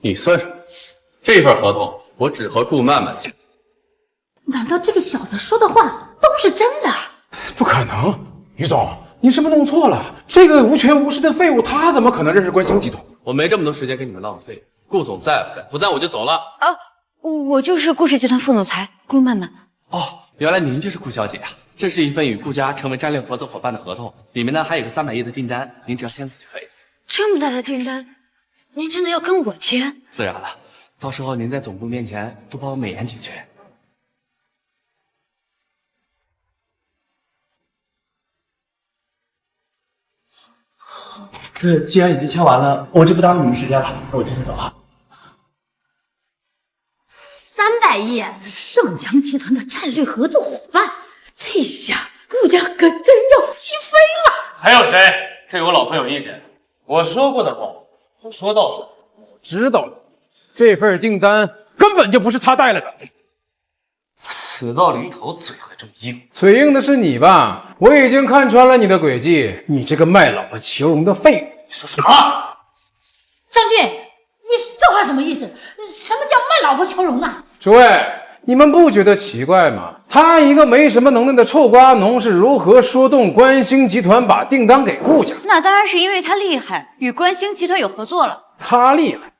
你算什么？这份合同我只和顾曼曼签。难道这个小子说的话都是真的？不可能，于总，您是不是弄错了？这个无权无势的废物，他怎么可能认识关心集团？我没这么多时间跟你们浪费。顾总在不在？不在我就走了。啊，我就是顾氏集团副总裁顾曼曼。哦，原来您就是顾小姐啊！这是一份与顾家成为战略合作伙伴的合同，里面呢还有个300亿的订单，您只要签字就可以。这么大的订单，您真的要跟我签？自然了，到时候您在总部面前都帮我美言几句。对，既然已经签完了，我就不耽误你们时间了，那我就先走了。300亿，盛强集团的战略合作伙伴，这下顾家可真要起飞了。还有谁对我老婆有意见？我说过的话都说到嘴。我知道了，这份订单根本就不是他带来的。死到临头嘴还这么硬，嘴硬的是你吧？我已经看穿了你的诡计，你这个卖老婆求荣的废物！你说什么？张俊，你这话什么意思？什么叫卖老婆求荣啊？诸位，你们不觉得奇怪吗？他一个没什么能耐的臭瓜农是如何说动观星集团把订单给顾家？那当然是因为他厉害，与观星集团有合作了。他厉害，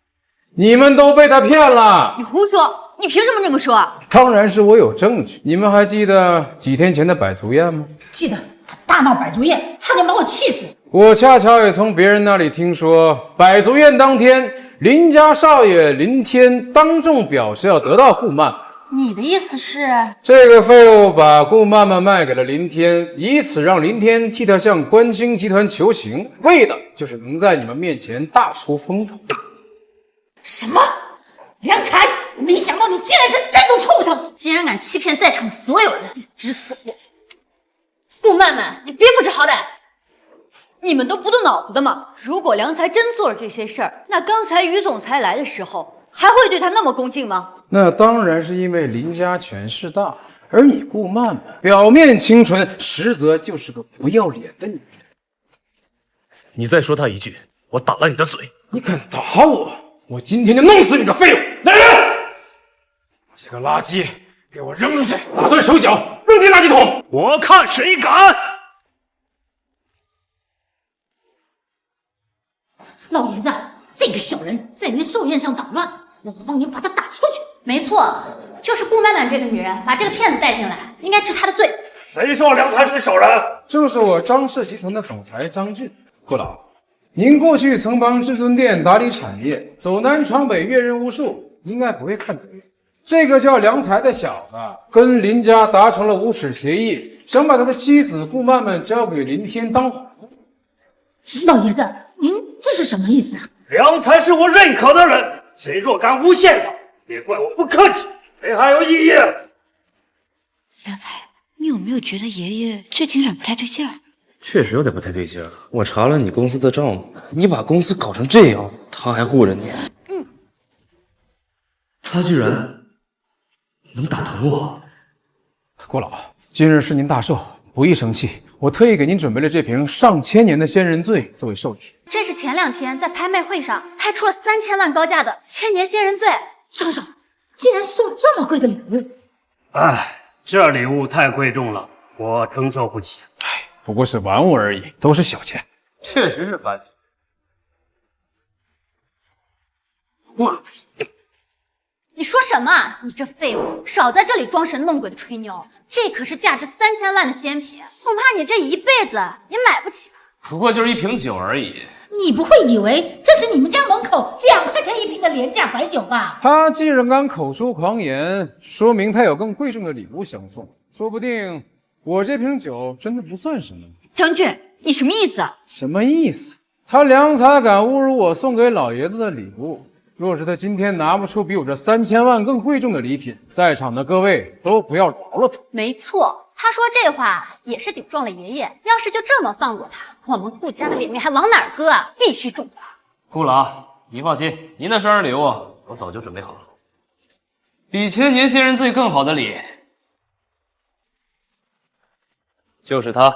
你们都被他骗了。你胡说！你凭什么这么说？当然是我有证据。你们还记得几天前的百足宴吗？记得，他大闹百足宴，差点把我气死。我恰巧也从别人那里听说，百足宴当天，林家少爷林天当众表示要得到顾曼。你的意思是，这个废物把顾曼曼卖给了林天，以此让林天替他向观星集团求情，为的就是能在你们面前大出风头。什么？梁才，没想到你竟然是这种畜生，竟然敢欺骗在场所有人，指使我！顾曼曼，你别不知好歹！你们都不动脑子的吗？如果梁才真做了这些事儿，那刚才于总裁来的时候，还会对他那么恭敬吗？那当然是因为林家权势大，而你顾曼曼表面清纯，实则就是个不要脸的女人。你再说他一句，我打了你的嘴！你敢打我，我今天就弄死你个废物！来人，把这个垃圾给我扔出去，打断手脚，扔进垃圾桶！我看谁敢！老爷子，这个小人在您寿宴上捣乱，我帮您把他打出去。没错，就是顾曼曼这个女人把这个骗子带进来，应该治她的罪。谁说梁才是小人？正是我张氏集团的总裁张俊。顾老，您过去曾帮至尊店打理产业，走南闯北，阅人无数，应该不会看走眼。这个叫梁才的小子跟林家达成了无耻协议，想把他的妻子顾曼曼交给林天当保护。老爷子，您这是什么意思啊？梁才是我认可的人，谁若敢诬陷他，别怪我不客气，谁还有异议？梁才，你有没有觉得爷爷最近有点不太对劲儿？确实有点不太对劲儿。我查了你公司的账目，你把公司搞成这样，他还护着你。他居然能打疼我。顾老，今日是您大寿，不宜生气，我特意给您准备了这瓶上千年的仙人醉作为寿礼。这是前2天在拍卖会上拍出了3000万高价的千年仙人醉。张少竟然送这么贵的礼物！哎，这礼物太贵重了，我承受不起。不过是玩物而已，都是小钱。确实是凡。你说什么？你这废物，少在这里装神弄鬼的吹牛！这可是价值3000万的仙品，恐怕你这一辈子也买不起吧？不过就是一瓶酒而已。你不会以为这是你们家门口2块钱1瓶的廉价白酒吧？他既然敢口出狂言，说明他有更贵重的礼物相送，说不定我这瓶酒真的不算什么。张俊，你什么意思啊？什么意思？他梁才敢侮辱我送给老爷子的礼物，若是他今天拿不出比我这3000万更贵重的礼品，在场的各位都不要饶了他。没错，他说这话也是顶撞了爷爷。要是就这么放过他，我们顾家的脸面还往哪儿搁啊？必须重罚。顾老，您放心，您的生日礼物我早就准备好了，比千年仙人醉更好的礼，就是它。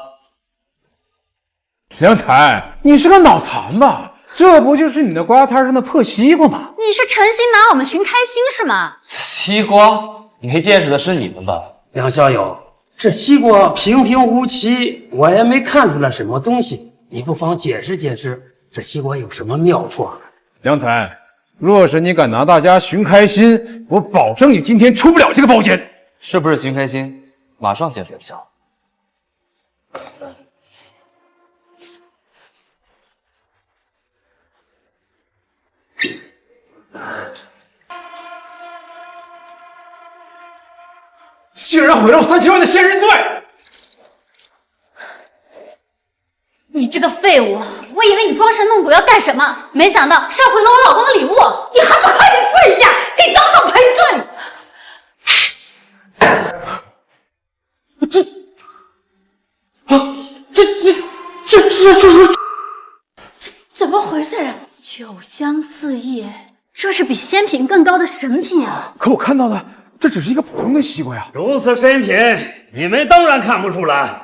梁才，你是个脑残吧？这不就是你的瓜摊上的破西瓜吗？你是诚心拿我们寻开心是吗？西瓜，没见识的是你们吧？梁小友，这西瓜平平无奇，我也没看出来什么东西，你不妨解释解释，这西瓜有什么妙处？梁才，若是你敢拿大家寻开心，我保证你今天出不了这个包间。是不是寻开心？马上见分晓。竟然毁了我3000万的仙人醉！你这个废物，我以为你装神弄鬼要干什么，没想到是要毁了我老公的礼物。你还不快点跪下，给张少赔罪！怎么回事啊？酒香四溢，这是比仙品更高的神品啊！可我看到的这只是一个普通的西瓜呀。如此神品，你们当然看不出来。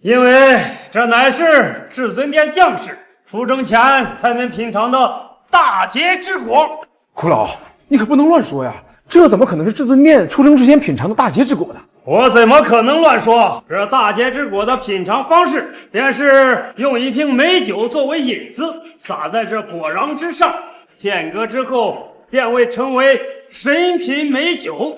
因为这乃是至尊殿将士出征前才能品尝的大劫之果。苦老，你可不能乱说呀！这怎么可能是至尊殿出征之前品尝的大劫之果呢？我怎么可能乱说？这大劫之果的品尝方式，便是用一瓶美酒作为引子，撒在这果瓤之上，片刻之后便会成为神品美酒。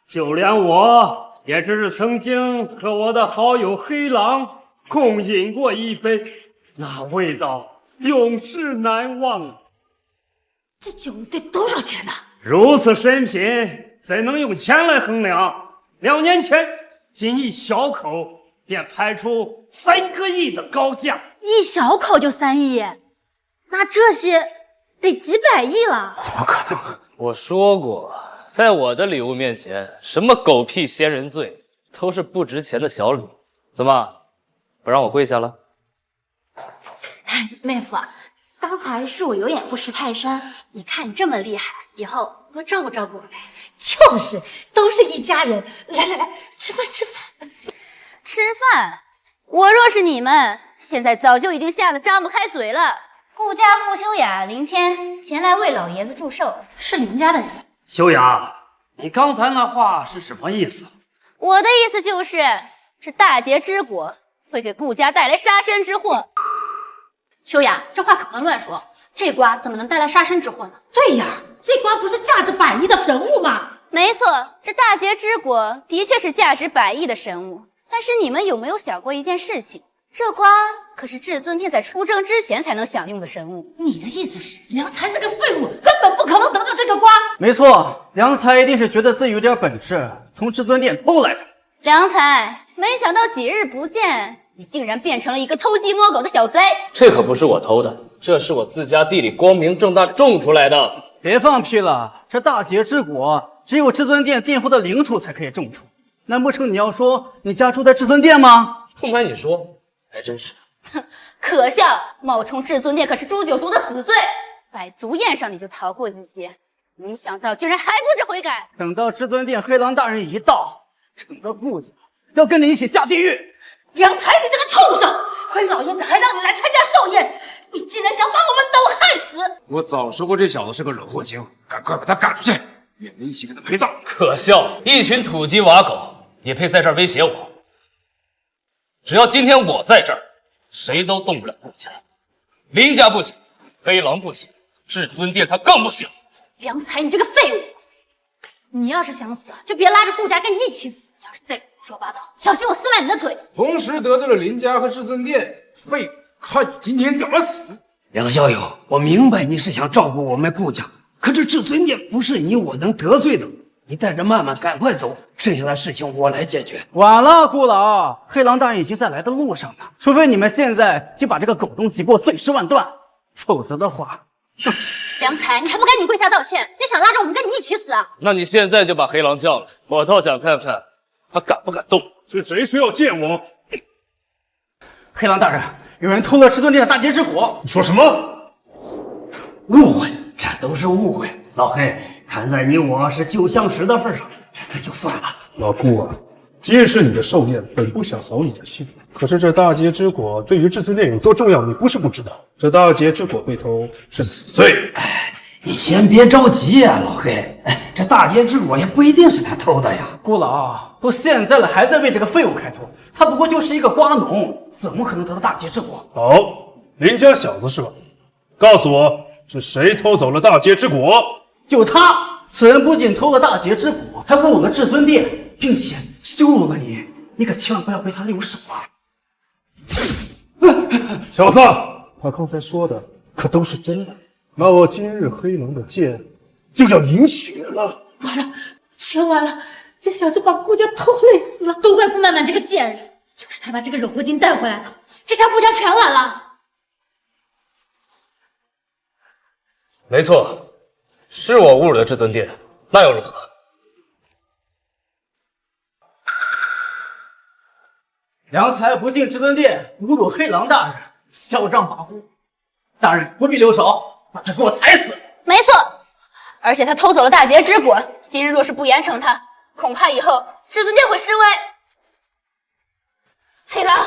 就连我也只是曾经和我的好友黑狼共饮过一杯，那味道永世难忘。这酒得多少钱呢？如此神品，怎能用钱来衡量？2年前，仅一小口便拍出3个亿的高价，一小口就3亿，那这些得几百亿了。怎么可能？我说过，在我的礼物面前，什么狗屁仙人醉都是不值钱的小礼。怎么，不让我跪下了？妹夫啊，刚才是我有眼不识泰山，你看你这么厉害，以后多照顾照顾我呗。就是，都是一家人。来，吃饭。吃饭？我若是你们，现在早就已经吓得张不开嘴了。顾家顾修雅、林天前来为老爷子祝寿，是林家的人。修雅，你刚才那话是什么意思？我的意思就是，这大劫之果会给顾家带来杀身之祸。修雅，这话可不能乱说，这瓜怎么能带来杀身之祸呢？对呀，这瓜不是价值100亿的神物吗？没错，这大劫之果的确是价值100亿的神物。但是你们有没有想过一件事情？这瓜可是至尊天在出征之前才能享用的神物。你的意思是，良才这个废物根本不可能得到这个瓜？没错，良才一定是觉得自己有点本事，从至尊殿偷来的。良才，没想到几日不见，你竟然变成了一个偷鸡摸狗的小贼。这可不是我偷的，这是我自家地里光明正大种出来的。别放屁了，这大劫之果只有至尊殿殿后的领土才可以种出。难不成你要说你家住在至尊殿吗？不瞒你说，还真是。哼，可笑！冒充至尊殿可是诛九族的死罪，百族宴上你就逃过一劫，没想到竟然还不知悔改。等到至尊殿黑狼大人一到，整个顾家要跟你一起下地狱。良才，你这个畜生！亏老爷子还让你来参加寿宴，你竟然想把我们都害死！我早说过这小子是个惹祸精，赶快把他赶出去，免得一起跟他陪葬。可笑，一群土鸡瓦狗也配在这儿威胁我？只要今天我在这儿，谁都动不了顾家。林家不行，黑狼不行，至尊殿他更不行。良才，你这个废物！你要是想死，就别拉着顾家跟你一起死。要是再胡说八道，小心我撕烂你的嘴！同时得罪了林家和至尊殿，废物，看你今天怎么死！梁小友，我明白你是想照顾我们顾家，可这至尊殿不是你我能得罪的。你带着曼曼赶快走，剩下的事情我来解决。晚了，顾老，黑狼大人已经在来的路上了。除非你们现在就把这个狗东西给我碎尸万段，否则的话，良才，你还不赶紧跪下道歉？你想拉着我们跟你一起死啊？那你现在就把黑狼叫来，我倒想看看他敢不敢动。是谁说要见我？黑狼大人，有人偷了至尊殿的大劫之果。你说什么？误会，这都是误会。老黑，看在你我是旧相识的份上，这次就算了。老顾啊，今日是你的寿宴，本不想扫你的兴，可是这大劫之果对于至尊殿有多重要，你不是不知道。这大劫之果被偷是死罪。你先别着急呀，老黑。这大劫之果也不一定是他偷的呀。顾老，都现在了，还在为这个废物开脱，他不过就是一个瓜农，怎么可能得到大劫之果？好，林家小子是吧？告诉我，是谁偷走了大劫之果？就他！此人不仅偷了大劫之果，还侮辱了至尊殿，并且羞辱了你，你可千万不要为他留手啊！小子，他刚才说的可都是真的，那我今日黑狼的剑就要饮血了。完了，全完了！这小子把顾家拖累死了，都怪顾曼曼这个贱人，就是他把这个惹祸精带回来的，这下顾家全完了。没错，是我侮辱了至尊殿，那又如何？良才不敬至尊殿，侮辱黑狼大人，嚣张跋扈。大人不必留手，把他给我踩死！没错，而且他偷走了大劫之果，今日若是不严惩他，恐怕以后至尊殿会失威。黑狼，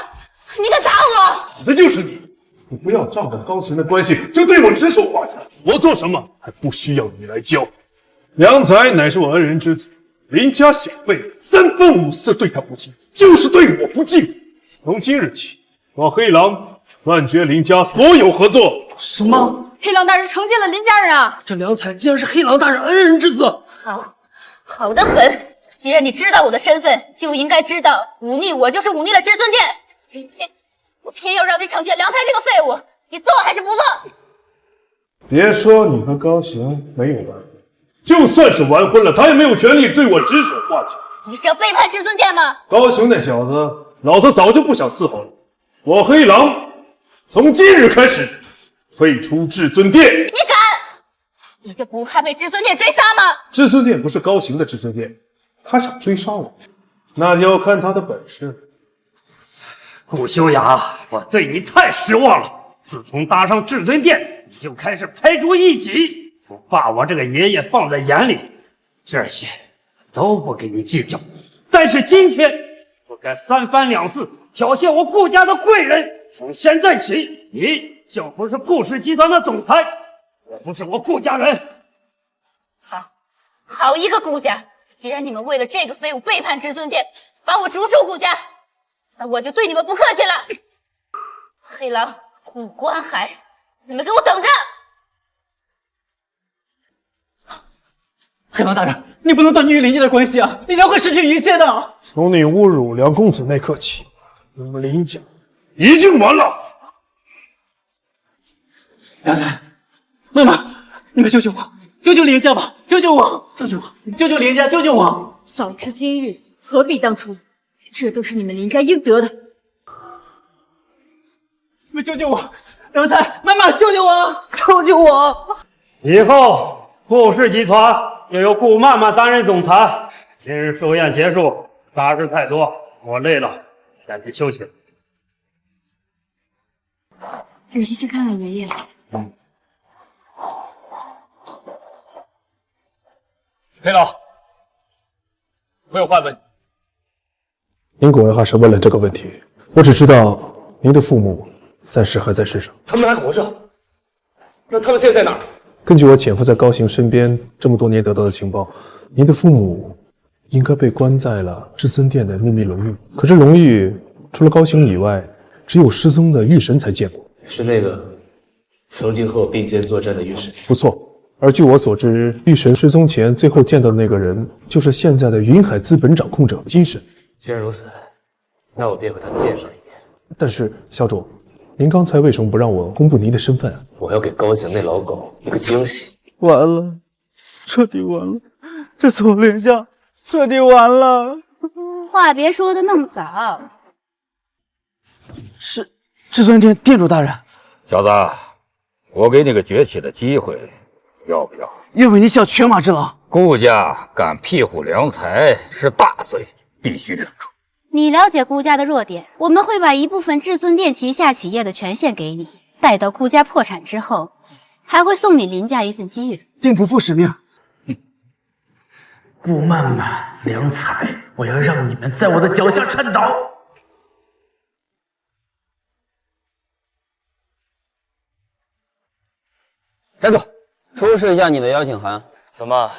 你敢打我？那就是你！你不要仗着高行的关系就对我指手画脚，我做什么还不需要你来教。良才乃是我恩人之子，林家小辈3分5次对他不敬，就是对我不敬。从今日起，我黑狼断绝林家所有合作。什么？黑狼大人惩戒了林家人啊！这良才竟然是黑狼大人恩人之子。好得很！既然你知道我的身份，就应该知道忤逆我就是忤逆了至尊殿。今天我偏要让你惩戒良才这个废物，你做还是不做？别说你和高行没有完婚，就算是完婚了，他也没有权利对我指手画脚。你是要背叛至尊殿吗？高行那小子，老子早就不想伺候了。我黑狼从今日开始退出至尊殿。你敢？你就不怕被至尊殿追杀吗？至尊殿不是高行的至尊殿，他想追杀我，那就要看他的本事了。顾修雅，我对你太失望了。自从搭上至尊殿，你就开始排除异己，不把我这个爷爷放在眼里，这些都不跟你计较。但是今天不该三番两次挑衅我顾家的贵人。从现在起，你就不是顾氏集团的总裁，我不是我顾家人。好一个顾家！既然你们为了这个废物背叛至尊殿，把我逐出顾家，那我就对你们不客气了。黑狼、顾关海，你们给我等着！黑狼大人，你不能断绝与林家的关系啊！你将会失去一切的。从你侮辱梁公子那刻起，我们林家已经完了。良才，妈妈，你们救救我，救救林家吧，救救我，救救我，救救林家，救救我！早知今日，何必当初？这都是你们林家应得的。你们救救我！良才，妈妈，救救我，救救我！以后顾氏集团又由顾曼曼担任总裁。今日寿宴结束，杂事太多，我累了，先去休息了。仔细去看看爷爷。黑老，我有话问你。您果然还是问了这个问题。我只知道您的父母暂时还在世上。他们还活着？那他们现在哪儿？根据我潜伏在高行身边这么多年得到的情报，您的父母应该被关在了至尊殿的秘密龙域。可这龙域除了高行以外，只有失踪的玉神才见过。是那个曾经和我并肩作战的玉神。不错。而据我所知，玉神失踪前最后见到的那个人，就是现在的云海资本掌控者金神。既然如此，那我便和他见上一面。但是，小主，您刚才为什么不让我公布您的身份？我要给高行那老狗一个惊喜。完了，彻底完了，这次我林家彻底完了。话别说的那么早。是至尊殿殿主大人。小子，我给你个崛起的机会，要不要？愿为你效犬马之劳。顾家敢庇护良才是大罪，必须惩处。你了解顾家的弱点，我们会把一部分至尊殿旗下企业的权限给你，待到顾家破产之后，还会送你林家一份机遇。定不负使命。顾曼曼、良才，我要让你们在我的脚下颤抖。站住！出示一下你的邀请函。怎么，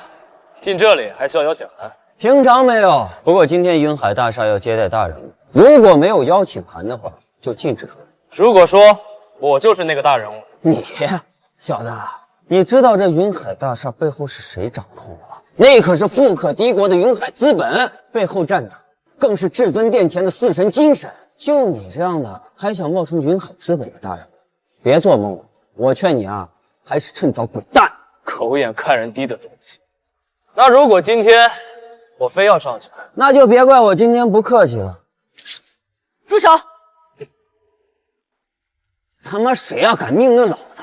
进这里还需要邀请函？平常没有，不过今天云海大厦要接待大人物，如果没有邀请函的话，就禁止出来。如果说我就是那个大人物，你小子，你知道这云海大厦背后是谁掌控的吗？那可是富可敌国的云海资本，背后站的更是至尊殿前的四神金神。就你这样的，还想冒充云海资本的大人物？别做梦了！我劝你啊，还是趁早滚蛋！口眼看人低的东西。那如果今天我非要上去，那就别怪我今天不客气了。住手！他妈谁要敢命令老子，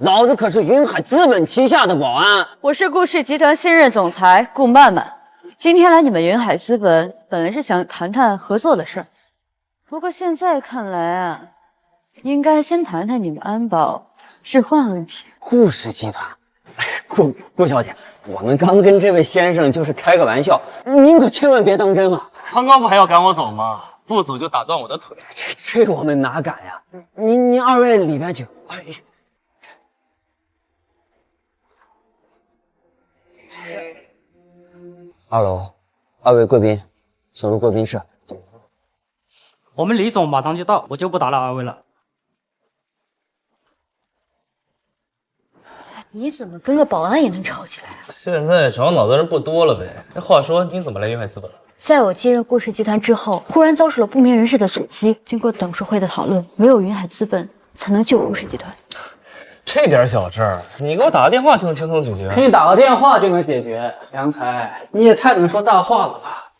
老子可是云海资本旗下的保安。我是顾氏集团新任总裁顾曼曼，今天来你们云海资本，本来是想谈谈合作的事儿，不过现在看来啊，应该先谈谈你们安保置换问题。顾氏集团，顾小姐，我们刚跟这位先生就是开个玩笑，您可千万别当真啊！刚刚不还要赶我走吗？不走就打断我的腿。这我们哪敢呀？您二位里边请。哎，2楼，2位贵宾，请入贵宾室。我们李总马上就到，我就不打扰2位了。你怎么跟个保安也能吵起来啊？现在长脑的人不多了呗。话说你怎么来云海资本了？在我接任顾氏集团之后，忽然遭受了不明人士的阻击。经过董事会的讨论，唯有云海资本才能救顾氏集团。这点小事儿，你给我打个电话就能轻松解决？给你打个电话就能解决？良才，你也太能说大话了吧！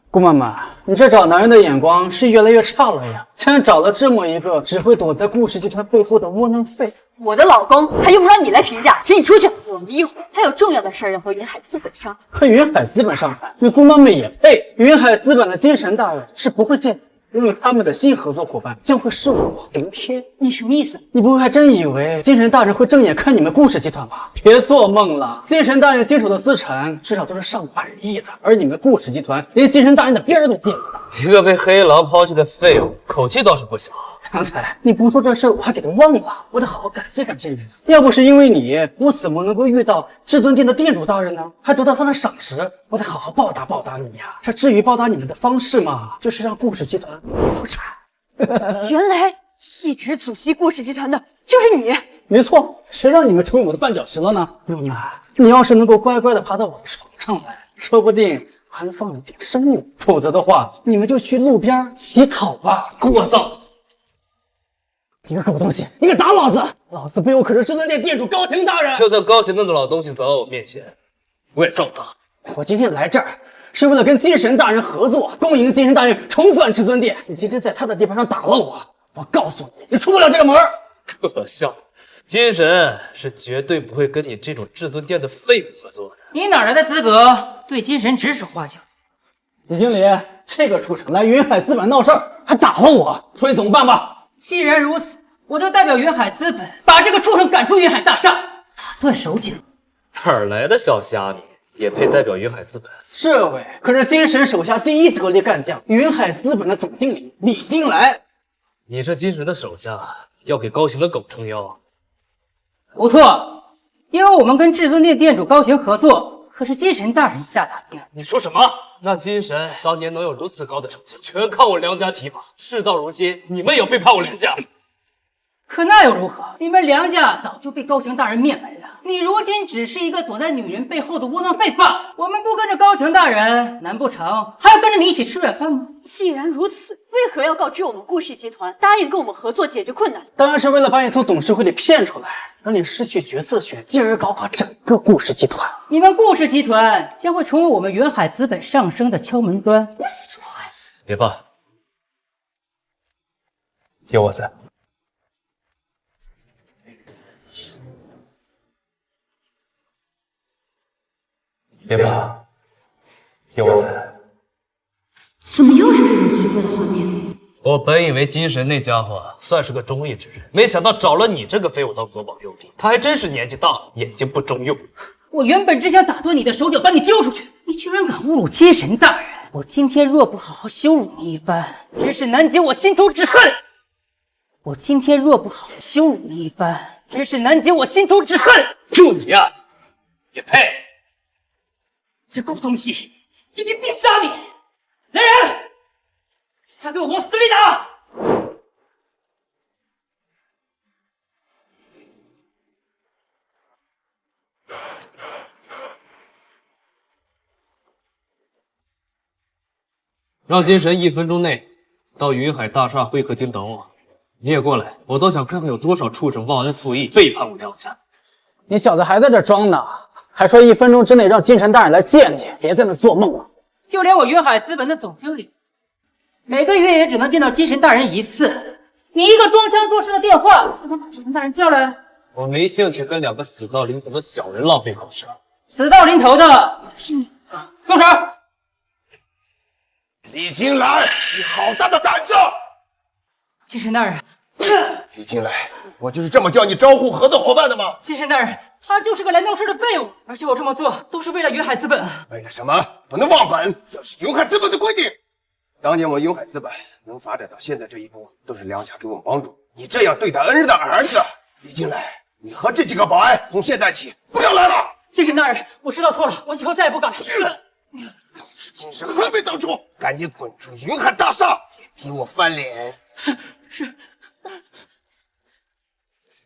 顾曼曼，你这找男人的眼光是越来越差了呀！竟然找了这么一个只会躲在顾氏集团背后的窝囊废！我的老公还用不着你来评价，请你出去。我们一会儿还有重要的事儿要和云海资本商谈。和云海资本商谈？你顾曼曼也配？云海资本的精神大人是不会见你。因为他们的新合作伙伴将会是我林天。你什么意思？你不会还真以为精神大人会正眼看你们顾氏集团吧？别做梦了！精神大人经手的资产至少都是上百亿的，而你们顾氏集团连精神大人的边儿都见不到。一个被黑狼抛弃的废物，口气倒是不小。良才，你不说这事儿，我还给他忘了。我得好好感谢感谢你。要不是因为你，我怎么能够遇到至尊店的店主大人呢？还得到他的赏识，我得好好报答报答你呀。这至于报答你们的方式嘛，就是让顾氏集团破产。原来一直阻击顾氏集团的就是你。没错，谁让你们成为我的绊脚石了呢？顾曼，你要是能够乖乖的爬到我的床上来，说不定还能放你点生命。否则的话，你们就去路边乞讨吧。聒噪！你个狗东西，你敢打老子！老子背后可是至尊店店主高行大人。就算高行那种老东西走到我面前，我也照打。我今天来这儿是为了跟精神大人合作，恭迎精神大人重返至尊殿。你今天在他的地盘上打了我，我告诉你，你出不了这个门。可笑，精神是绝对不会跟你这种至尊殿的废物合作的。你哪来的资格对精神指手画脚？李经理，这个畜生来云海资本闹事儿，还打了我，说你怎么办吧？既然如此，我就代表云海资本把这个畜生赶出云海大厦，打断手脚。哪儿来的小虾米，也配代表云海资本？这位可是精神手下第一得力干将，云海资本的总经理李金来。你这精神的手下要给高行的狗撑腰？不错，因为我们跟至尊殿店主高行合作，可是精神大人下达命令。你说什么？那精神当年能有如此高的成就，全靠我梁家提拔。事到如今，你们也要背叛我梁家。可那又如何？你们梁家早就被高行大人灭门了，你如今只是一个躲在女人背后的窝囊废罢了。我们不跟着高行大人，难不成还要跟着你一起吃软饭吗？既然如此，为何要告知我们顾氏集团，答应跟我们合作解决困难？当然是为了把你从董事会里骗出来，让你失去决策权，进而搞垮整个顾氏集团。你们顾氏集团将会成为我们云海资本上升的敲门砖。别怕，有我在。别怕，有我在。怎么又是这种奇怪的画面？我本以为精神那家伙算是个忠义之人，没想到找了你这个废物当左膀右臂。他还真是年纪大了，眼睛不中用。我原本只想打断你的手脚，把你丢出去，你居然敢侮辱精神大人！我今天若不好好羞辱你一番，真是难解我心头之恨。我今天若不好好羞辱你一番，真是难解我心头之恨。就你呀，也配！这狗东西，今天必杀你！来人，他给我往死里打！让精神1分钟内到云海大厦会客厅等我。你也过来，我倒想看看有多少畜生忘恩负义，背叛我梁家。你小子还在这装呢，还说1分钟之内让精神大人来见你，别在那做梦了。就连我云海资本的总经理，每个月也只能见到精神大人1次。你一个装腔作势的电话就能把精神大人叫来，我没兴趣跟2个死到临头的小人浪费口舌。死到临头的是你，动手！李金兰，你好大的胆子！金神大人，李金兰，我就是这么叫你招呼合作伙伴的吗？金神大人，他就是个来闹事的废物，而且我这么做都是为了云海资本。为了什么？不能忘本，这是云海资本的规定。当年我们云海资本能发展到现在这一步，都是梁家给我们帮助。你这样对待恩人的儿子，李金兰，你和这几个保安从现在起不要来了。金神大人，我知道错了，我以后再也不敢了。早知今日何必当初，赶紧滚出云海大厦，别逼我翻脸。是。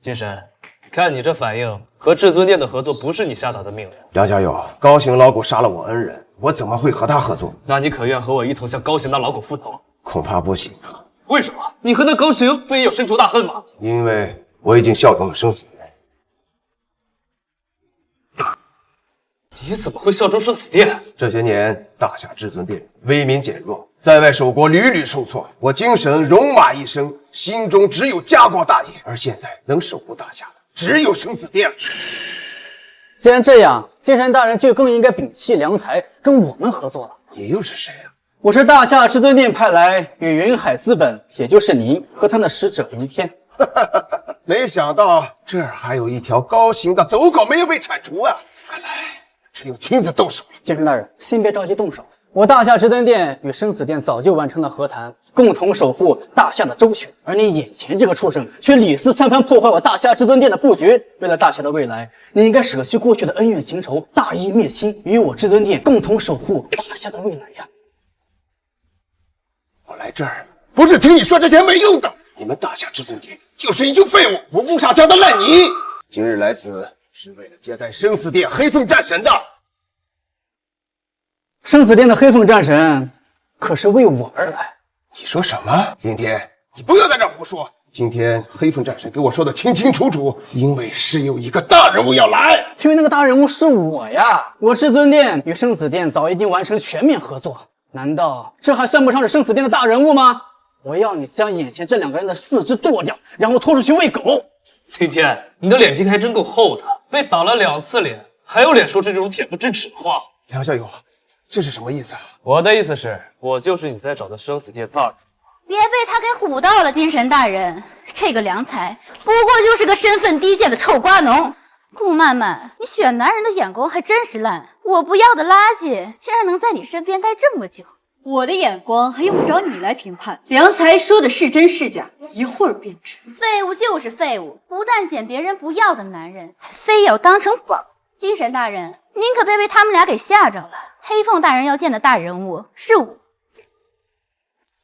金神，看你这反应，和至尊殿的合作不是你下达的命令。梁家友，高行老狗杀了我恩人，我怎么会和他合作？那你可愿和我一同向高行那老狗复仇？恐怕不行。为什么？你和那高行不也有深仇大恨吗？因为我已经效忠了生死殿。你怎么会效忠生死殿？这些年，大夏至尊殿威名减弱，在外守国屡屡受挫，我精神戎马一生，心中只有家国大业。而现在能守护大夏的，只有生死殿了。既然这样，金神大人就更应该摒弃良才，跟我们合作了。你又是谁啊？我是大夏至尊殿派来与云海资本，也就是您和他的使者云天。没想到这儿还有一条高行的走狗没有被铲除啊！看来只有亲自动手了。金神大人，先别着急动手。我大夏至尊殿与生死殿早就完成了和谈，共同守护大夏的周全。而你眼前这个畜生，却屡次3番破坏我大夏至尊殿的布局。为了大夏的未来，你应该舍弃过去的恩怨情仇，大义灭亲，与我至尊殿共同守护大夏的未来呀！我来这儿不是听你说这些没用的，你们大夏至尊殿就是一群废物，无故上交的烂泥。今日来此是为了接待生死殿黑凤战神的。生死殿的黑凤战神可是为我而来。你说什么？林天，你不要在这胡说。今天黑凤战神给我说的清清楚楚，因为是有一个大人物要来。因为那个大人物是我呀！我至尊殿与生死殿早已经完成全面合作，难道这还算不上是生死殿的大人物吗？我要你将眼前这2个人的4肢剁掉，然后拖出去喂狗。林天，你的脸皮还真够厚的，被打了2次脸，还有脸说这种恬不知耻的话。梁小友，这是什么意思啊？我的意思是，我就是你在找的生死殿大人。别被他给唬到了，金神大人，这个良才不过就是个身份低贱的臭瓜农。顾漫漫，你选男人的眼光还真是烂，我不要的垃圾竟然能在你身边待这么久。我的眼光还用不着你来评判，良才说的是真是假，一会儿便知。废物就是废物，不但捡别人不要的男人，还非要当成宝。金神大人，您可别被他们俩给吓着了。黑凤大人要见的大人物是我。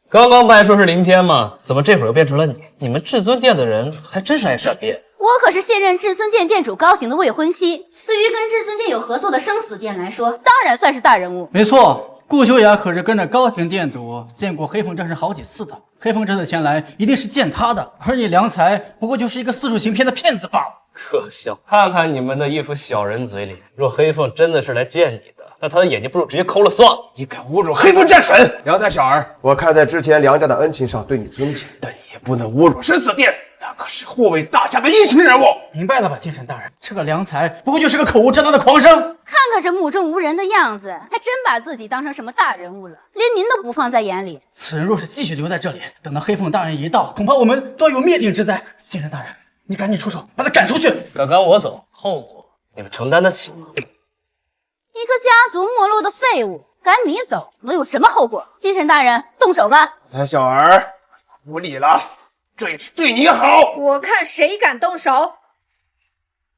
刚刚不还说是林天吗？怎么这会儿又变成了你？你们至尊殿的人还真是爱善变。我可是现任至尊殿殿主高行的未婚妻，对于跟至尊殿有合作的生死殿来说，当然算是大人物。没错，顾修雅可是跟着高行殿主见过黑凤战士好几次的。黑凤这次前来一定是见他的，而你良才不过就是一个4处行骗的骗子罢了。可笑！看看你们的一副小人嘴脸，若黑凤真的是来见你的，那他的眼睛不如直接抠了算了。你敢侮辱黑凤战神！良才小儿，我看在之前梁家的恩情上对你尊敬，但也不能侮辱生死殿，那可是护卫大夏的英雄人物。明白了吧，金神大人？这个良才不过就是个口无遮拦的狂生。看看这目中无人的样子，还真把自己当成什么大人物了，连您都不放在眼里。此人若是继续留在这里，等到黑凤大人一到，恐怕我们都有灭顶之灾。金神大人，你赶紧出手，把他赶出去。敢赶我走，后果你们承担得起吗？一个家族没落的废物，赶你走能有什么后果？金神大人，动手吧！才小儿，无礼了，这也是对你好。我看谁敢动手！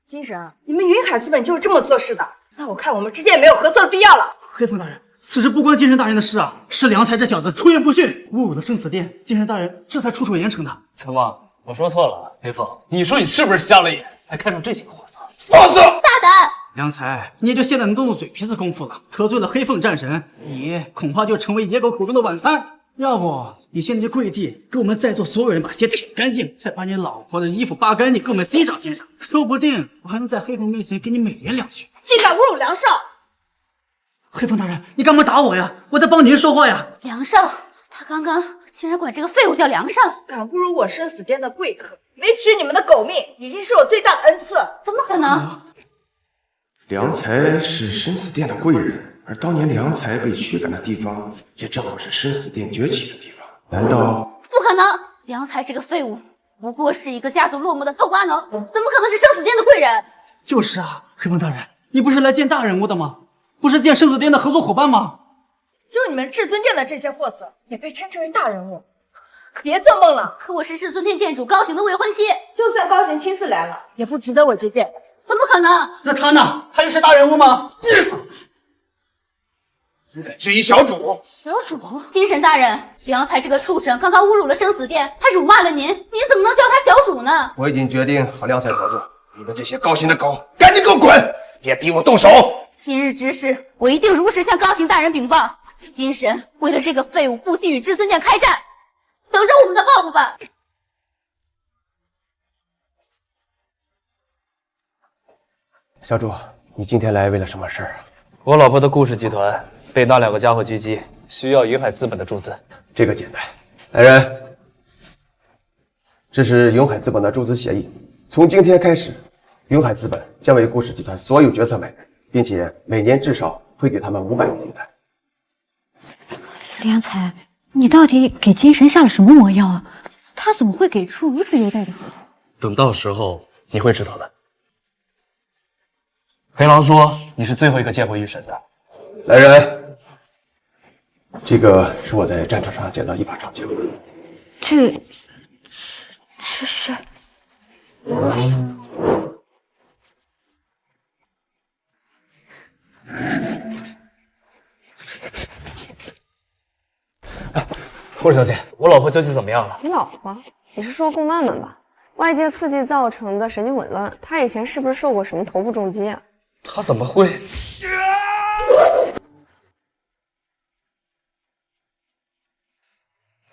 金神，你们云海资本就是这么做事的，那我看我们之间也没有合作的必要了。黑凤大人，此事不关金神大人的事啊，是良才这小子出言不逊，侮辱了生死殿，金神大人这才出手严惩的。怎么，我说错了？黑凤，你说你是不是瞎了眼，才看上这几个货色？放肆！大胆！良才，你也就现在能动动嘴皮子功夫了，得罪了黑凤战神，你恐怕就成为野狗口中的晚餐。要不你现在就跪地，给我们在座所有人把鞋舔干净，再把你老婆的衣服扒干净，给我们欣赏欣赏，说不定我还能在黑凤面前给你美言2句。竟敢侮辱梁少！黑凤大人，你干嘛打我呀？我在帮您说话呀。梁少，他刚刚竟然管这个废物叫梁少，敢侮辱我生死殿的贵客，没取你们的狗命，已经是我最大的恩赐。怎么可能？良才是生死殿的贵人，而当年良才被驱赶的地方，也正好是生死殿崛起的地方。难道不可能！良才这个废物，不过是一个家族落寞的偷瓜农，怎么可能是生死殿的贵人？就是啊，黑帮大人，你不是来见大人物的吗？不是见生死殿的合作伙伴吗？就你们至尊殿的这些货色，也被称之为大人物，可别做梦了。可我是至尊殿殿主高行的未婚妻，就算高行亲自来了，也不值得我接见。怎么可能？那他呢？他就是大人物吗？你敢质疑小主？小主，精神大人，良才这个畜生刚刚侮辱了生死殿，还辱骂了您，您怎么能叫他小主呢？我已经决定和良才合作，你们这些高行的狗，赶紧给我滚！别逼我动手！今日之事，我一定如实向高行大人禀报。精神为了这个废物不惜与至尊殿开战，等着我们的报复吧。小主，你今天来为了什么事儿啊？我老婆的顾氏集团被那2个家伙狙击，需要云海资本的注资。这个简单，来人，这是云海资本的注资协议。从今天开始，云海资本将为顾氏集团所有决策买人，并且每年至少会给他们500万银弹。良才，你到底给精神下了什么魔药啊？他怎么会给出如此优待的合同？等到时候你会知道的。黑狼说你是最后一个见过玉神的。来人，这个是我在战场上捡到一把长枪。这是。护士小姐，我老婆究竟怎么样了？你老婆？你是说顾曼曼吧？外界刺激造成的神经紊乱，她以前是不是受过什么头部重击啊？她怎么会？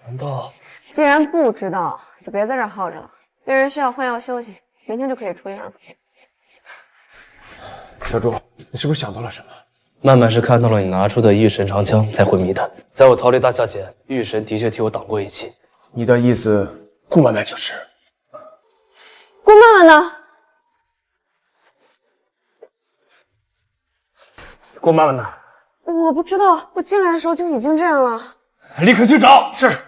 难道？既然不知道，就别在这儿耗着了。病人需要换药休息，明天就可以出院了。小朱，你是不是想到了什么？曼曼是看到了你拿出的玉神长枪才昏迷的。在我逃离大厦前，玉神的确替我挡过一击。你的意思，顾曼曼就是？顾曼曼呢？顾曼曼呢？我不知道，我进来的时候就已经这样了。立刻去找。是。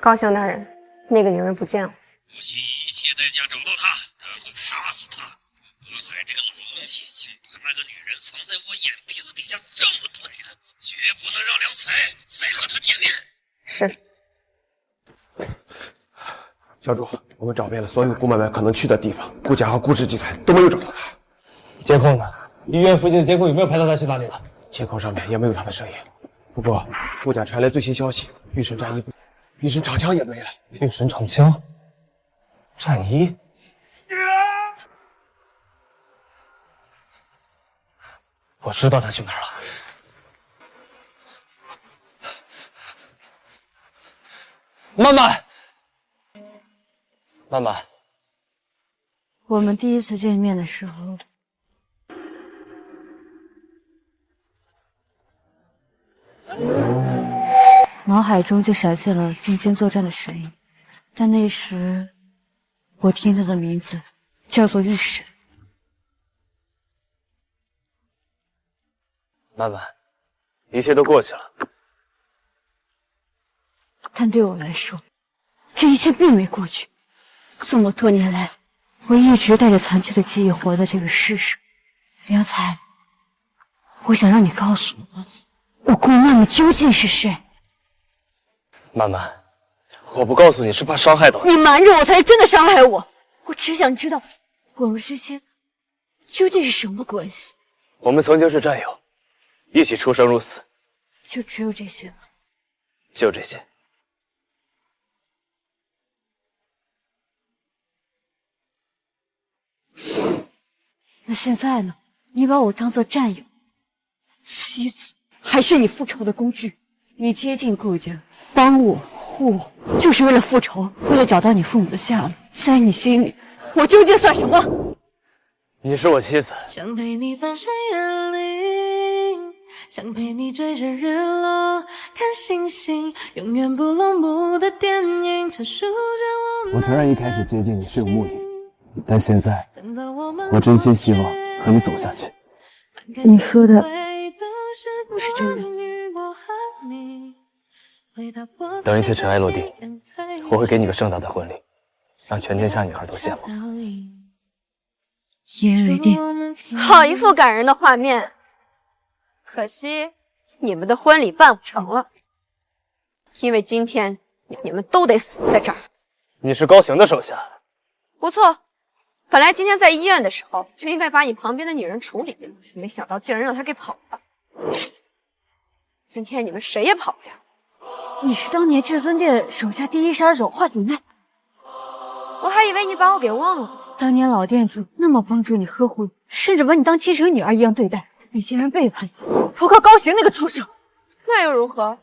高翔大人，那个女人不见了。我需以一切代价找到她，然后杀死她。葛海这个老东西，竟把那个女人藏在我眼皮子底下这么多年，绝不能让良才再和她见面。是。小主，我们找遍了所有顾曼曼可能去的地方，顾家和顾氏集团都没有找到她。监控呢？医院附近的监控有没有拍到她去哪里了？监控上面也没有她的身影。不过，顾家传来最新消息，玉神战衣不，玉神长枪也没了。玉神长枪，战衣。我知道他去哪儿了。曼曼，曼曼，我们第一次见面的时候，脑海中就闪现了并肩作战的身影，但那时我听到的名字叫做玉神。曼曼，一切都过去了。但对我来说，这一切并没过去。这么多年来，我一直带着残缺的记忆活在这个世上。良才，我想让你告诉我，我顾曼曼究竟是谁？曼曼，我不告诉你是怕伤害到你。你瞒着我才是真的伤害我。我只想知道，我们之间究竟是什么关系？我们曾经是战友，一起出生入死。就只有这些吗？就这些。那现在呢？你把我当做战友、妻子，还是你复仇的工具？你接近顾家，帮我、护我，就是为了复仇，为了找到你父母的下落。在你心里，我究竟算什么？你是我妻子。想陪你翻山越岭，想陪你追着日落，看星星，永远不落幕的电影，陈述着我承认一开始接近你是有目的，但现在我真心希望和你走下去。你说的不是真的。等一切尘埃落定，我会给你个盛大的婚礼，让全天下女孩都羡慕。一言为定。好一幅感人的画面，可惜你们的婚礼办不成了，因为今天你们都得死在这儿。你是高行的手下，不错，本来今天在医院的时候就应该把你旁边的女人处理掉，没想到竟然让她给跑了。今天你们谁也跑不了。你是当年至尊殿手下第一杀手华鼎奈，我还以为你把我给忘了。当年老店主那么帮助你呵护你，甚至把你当亲生女儿一样对待，你竟然背叛投靠高行那个畜生。那又如何？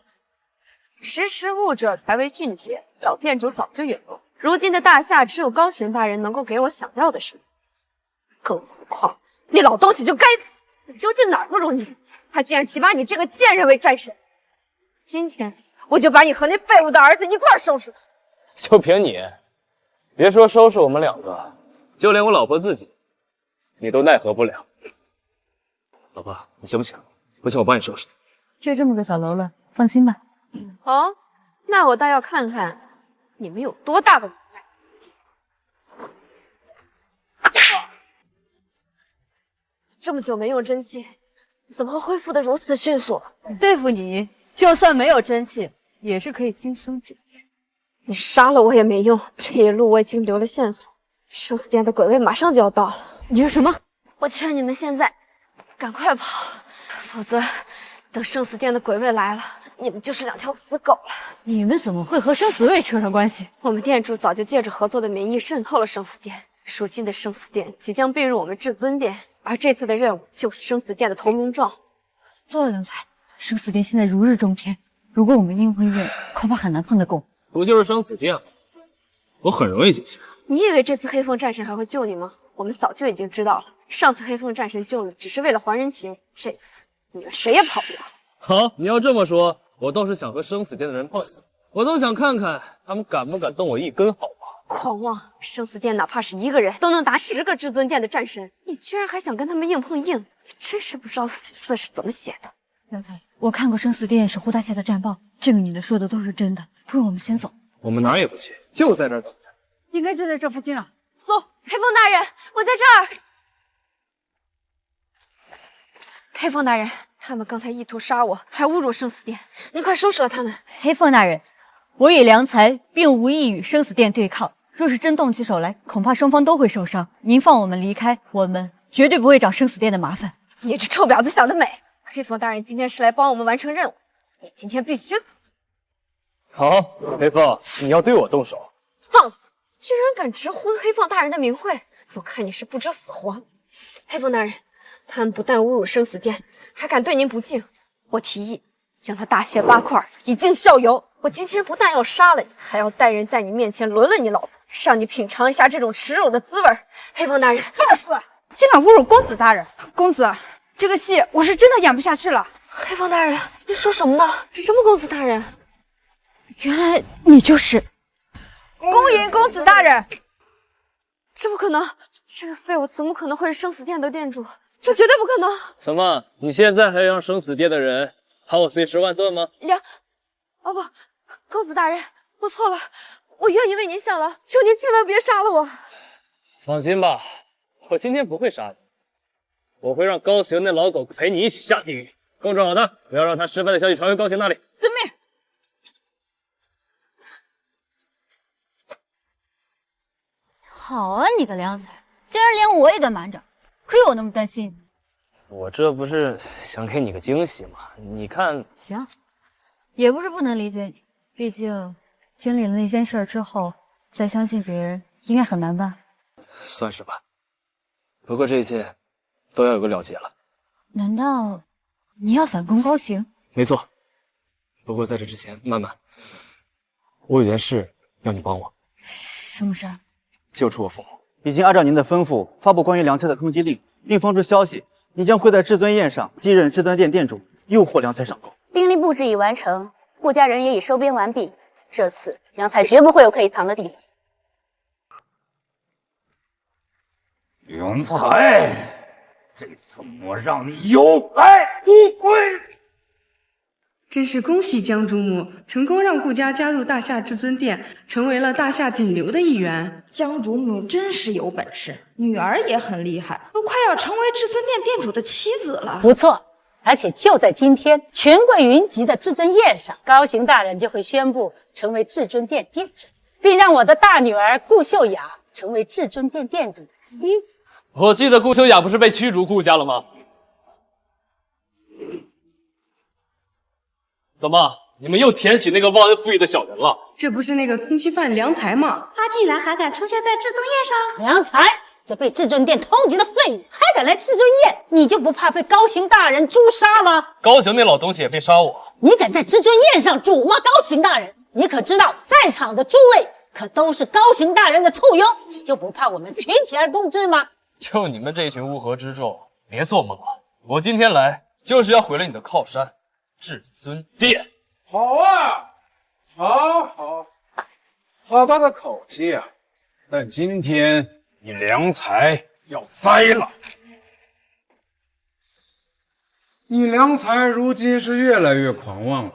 识时务者才为俊杰，老店主早就陨落。如今的大夏只有高行大人能够给我想要的什么，更何况那老东西就该死！你究竟哪儿不如你？他竟然提拔你这个贱人为战神！今天我就把你和那废物的儿子一块收拾。就凭你，别说收拾我们两个，就连我老婆自己，你都奈何不了。老婆，你行不行？不行，我帮你收拾。就这么个小喽啰，放心吧。哦，那我倒要看看你们有多大的能耐。这么久没用真气，怎么会恢复的如此迅速？对付你，就算没有真气，也是可以轻松解决。你杀了我也没用，这一路我已经留了线索，生死殿的鬼位马上就要到了。你说什么？我劝你们现在赶快跑，否则等生死殿的鬼位来了，你们就是两条死狗了。你们怎么会和生死位扯上关系？我们店主早就借着合作的名义渗透了生死殿，如今的生死殿即将并入我们至尊殿，而这次的任务就是生死殿的投名状。做了良才，生死殿现在如日中天，如果我们硬碰硬，恐怕很难碰得过。不就是生死殿吗？我很容易解决。你以为这次黑凤战神还会救你吗？我们早就已经知道了，上次黑凤战神救你只是为了还人情，这次你们谁也跑不了。好，你要这么说，我倒是想和生死殿的人碰一碰，我都想看看他们敢不敢动我一根毫毛。狂妄！生死殿哪怕是一个人都能打10个至尊殿的战神，你居然还想跟他们硬碰硬，你真是不知道死字是怎么写的。良才，我看过生死殿守护大侠的战报，这个女的说的都是真的，不如我们先走。我们哪儿也不去，就在这儿等着。应该就在这附近了。搜，黑风大人，我在这儿。黑风大人，他们刚才意图杀我，还侮辱生死殿，您快收拾了他们。黑凤大人，我与良才并无意与生死殿对抗，若是真动起手来，恐怕双方都会受伤。您放我们离开，我们绝对不会找生死殿的麻烦。你这臭婊子想得美！黑风大人今天是来帮我们完成任务，你今天必须死。好，黑凤，你要对我动手？放肆！居然敢直呼黑凤大人的名讳，我看你是不知死活。黑凤大人，他们不但侮辱生死殿，还敢对您不敬。我提议将他大卸8块，以儆效尤。我今天不但要杀了你，还要带人在你面前轮了你老婆，让你品尝一下这种耻辱的滋味。黑凤大人，放肆！竟敢侮辱公子大人！公子，这个戏我是真的演不下去了。黑凤大人，你说什么呢？什么公子大人？原来你就是恭迎公子大人！这不可能！这个废物怎么可能会是生死殿的殿主？这绝对不可能！怎么，你现在还要让生死殿的人把我碎尸万段吗？哦不，公子大人，我错了，我愿意为您效劳，求您千万别杀了我。放心吧，我今天不会杀你，我会让高行那老狗陪你一起下地狱。更重要的，不要让他失败的消息传回高行那里。遵命。好啊，你个良才，竟然连我也敢瞒着，亏我那么担心。我这不是想给你个惊喜吗？你看，行，也不是不能理解你，毕竟经历了那件事之后，再相信别人应该很难吧？算是吧。不过这一切都要有个了结了。难道你要反攻高行？没错。不过在这之前，曼曼，我有件事要你帮我。什么事？救出我父母。已经按照您的吩咐发布关于良才的通缉令，并放出消息，你将会在至尊宴上继任至尊殿殿主，诱惑良才上钩。兵力布置已完成，顾家人也已收编完毕。这次良才绝不会有可以藏的地方。良才，这次我让你有来无回！真是恭喜江主母成功让顾家加入大夏至尊殿，成为了大夏顶流的一员。江主母真是有本事，女儿也很厉害，都快要成为至尊殿殿主的妻子了。不错，而且就在今天，权贵云集的至尊宴上，高行大人就会宣布成为至尊殿殿主，并让我的大女儿顾秀雅成为至尊殿殿主的妻子。我记得顾秀雅不是被驱逐顾家了吗？怎么，你们又舔起那个忘恩负义的小人了？这不是那个通缉犯良才吗？他竟然还敢出现在至尊宴上！良才，这被至尊殿通缉的废物，还敢来至尊宴，你就不怕被高行大人诛杀吗？高行那老东西也被杀我，你敢在至尊宴上辱骂高行大人？你可知道，在场的诸位可都是高行大人的簇拥，你就不怕我们群起而攻之吗？就你们这群乌合之众，别做梦了！我今天来就是要毁了你的靠山至尊殿。好啊，好大的口气啊！但今天你良才要栽了。你良才如今是越来越狂妄了，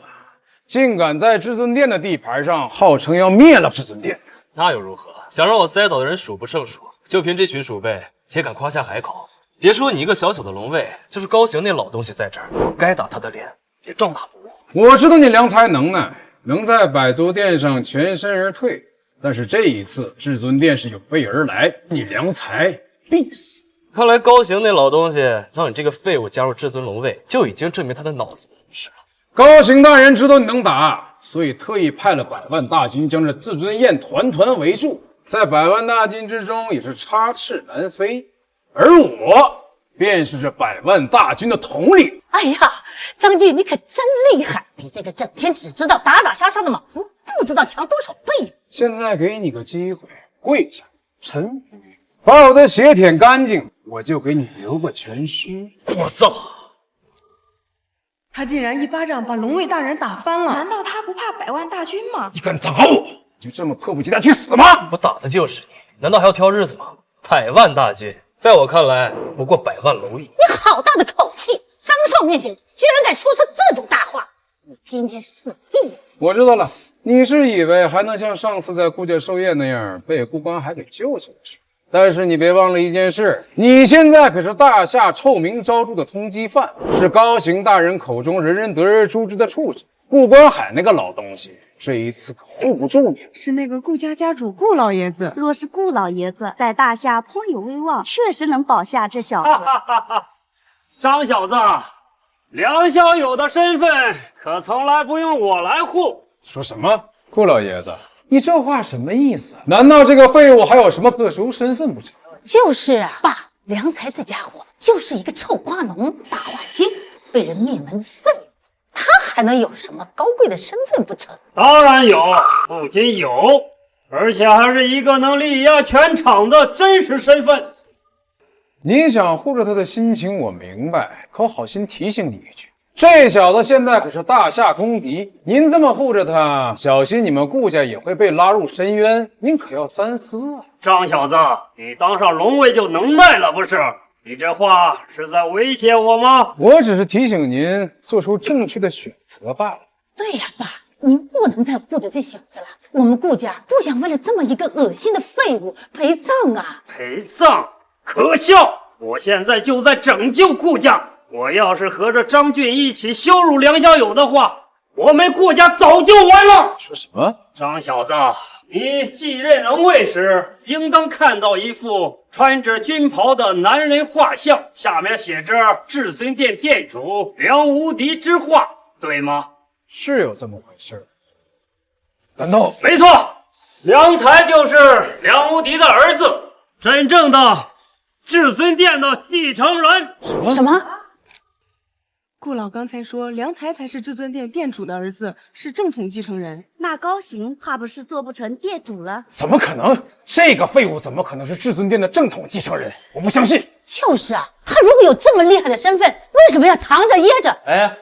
竟敢在至尊殿的地盘上号称要灭了至尊殿。那又如何？想让我栽倒的人数不胜数，就凭这群鼠辈也敢夸下海口？别说你一个小小的龙卫，就是高行那老东西在这儿，我该打他的脸也照打不误。我知道你良才能耐，能在百足殿上全身而退，但是这一次至尊殿是有备而来，你良才必死。看来高行那老东西让你这个废物加入至尊龙卫，就已经证明他的脑子不是了。高行大人知道你能打，所以特意派了100万大军将这至尊宴团团围住，在100万大军之中也是插翅难飞，而我便是这100万大军的统领。哎呀，张继你可真厉害，比这个整天只知道打打杀杀的莽夫不知道强多少倍。现在给你个机会，跪下臣服，把我的血舔干净，我就给你留个全尸。聒噪！他竟然一巴掌把龙卫大人打翻了，难道他不怕100万大军吗？你敢打我，就这么迫不及待去死吗？我打的就是你，难道还要挑日子吗？100万大军，在我看来不过100万蝼蚁。你好大的口气！张少面前居然敢说出这种大话，你今天死定了！我知道了，你是以为还能像上次在顾家寿宴那样被顾光海给救下来是？但是你别忘了一件事，你现在可是大夏臭名昭著的通缉犯，是高行大人口中人人得而诛之的畜生。顾光海那个老东西，这一次可护不住你。是那个顾家家主顾老爷子。若是顾老爷子在大夏颇有威望，确实能保下这小子。张小子，梁小友的身份可从来不用我来护。说什么？顾老爷子，你这话什么意思？难道这个废物还有什么特殊身份不成？就是啊，爸，良才这家伙就是一个臭瓜农、大话精，被人灭门的废物，他还能有什么高贵的身份不成？当然有，不仅有，而且还是一个能力压全场的真实身份。您想护着他的心情我明白，可好心提醒你一句，这小子现在可是大夏公敌，您这么护着他，小心你们顾家也会被拉入深渊，您可要三思啊！张小子，你当上龙卫就能耐了不是？你这话是在威胁我吗？我只是提醒您做出正确的选择罢了。对呀，爸，您不能再护着这小子了，我们顾家不想为了这么一个恶心的废物陪葬啊！陪葬？可笑！我现在就在拯救顾家。我要是和着张俊一起羞辱梁小友的话，我们顾家早就完了。说什么？张小子，你继任龙卫时，应当看到一幅穿着军袍的男人画像，下面写着至尊殿殿主梁无敌之画，对吗？是有这么回事。难道？没错，梁才就是梁无敌的儿子，真正的至尊殿的继承人。什么？顾老刚才说良才才是至尊殿殿主的儿子，是正统继承人。那高行怕不是做不成殿主了？怎么可能？这个废物怎么可能是至尊殿的正统继承人？我不相信。就是啊，他如果有这么厉害的身份，为什么要藏着掖着？哎，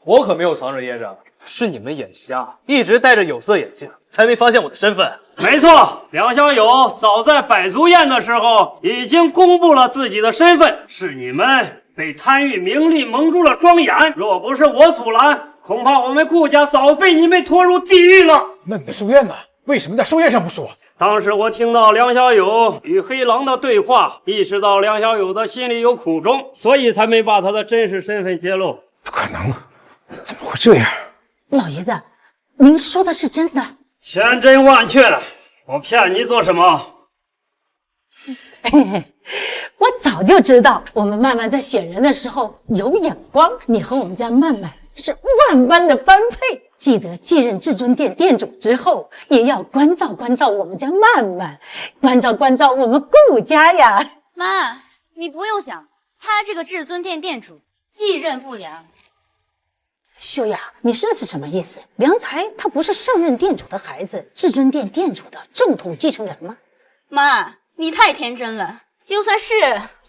我可没有藏着掖着，是你们眼瞎，一直戴着有色眼镜，才没发现我的身份。没错，梁小友早在百足宴的时候已经公布了自己的身份，是你们被贪欲名利蒙住了双眼。若不是我阻拦，恐怕我们顾家早被你们拖入地狱了。那你的寿宴呢？为什么在寿宴上不说？当时我听到梁小友与黑狼的对话，意识到梁小友的心里有苦衷，所以才没把他的真实身份揭露。不可能，怎么会这样？老爷子，您说的是真的？千真万确，我骗你做什么？我早就知道，我们曼曼在选人的时候有眼光，你和我们家曼曼是万般的般配。记得继任至尊店店主之后，也要关照关照我们家曼曼，关照关照我们顾家呀。妈，你不用想，他这个至尊店店主继任不良。秀雅，你这是什么意思？良才他不是上任店主的孩子，至尊店店主的正统继承人吗？妈，你太天真了，就算是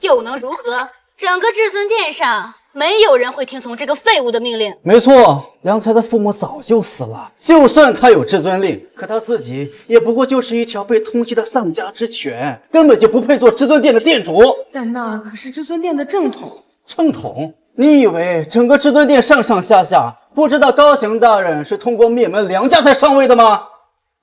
又能如何？整个至尊殿上没有人会听从这个废物的命令。没错，良才的父母早就死了，就算他有至尊令，可他自己也不过就是一条被通缉的丧家之犬，根本就不配做至尊殿的店主。但那可是至尊殿的正统。正统？你以为整个至尊殿上上下下不知道高行大人是通过灭门梁家才上位的吗？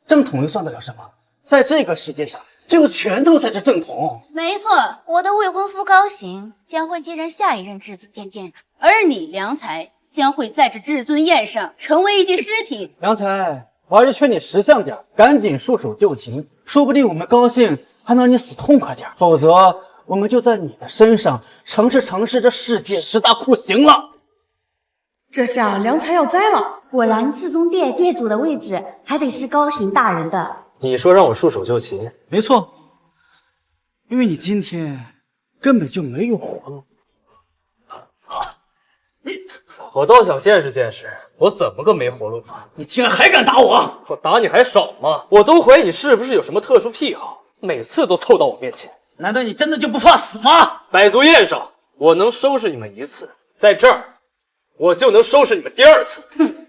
正统又算得了什么？在这个世界上，只有拳头才是正统。没错，我的未婚夫高行将会接任下一任至尊殿店主，而你良才将会在这至尊宴上成为一具尸体。良才，我还是劝你识相点，赶紧束手就擒，说不定我们高兴还能让你死痛快点，否则我们就在你的身上尝试这世界10大酷刑了。这下良才要栽了。果然至尊殿店主的位置还得是高行大人的。你说让我束手就擒？没错，因为你今天根本就没有活路。我倒想见识见识，我怎么个没活路法？你竟然还敢打我！我打你还少吗？我都怀疑你是不是有什么特殊癖好，每次都凑到我面前。难道你真的就不怕死吗？百足宴上，我能收拾你们一次，在这儿，我就能收拾你们第2次。哼，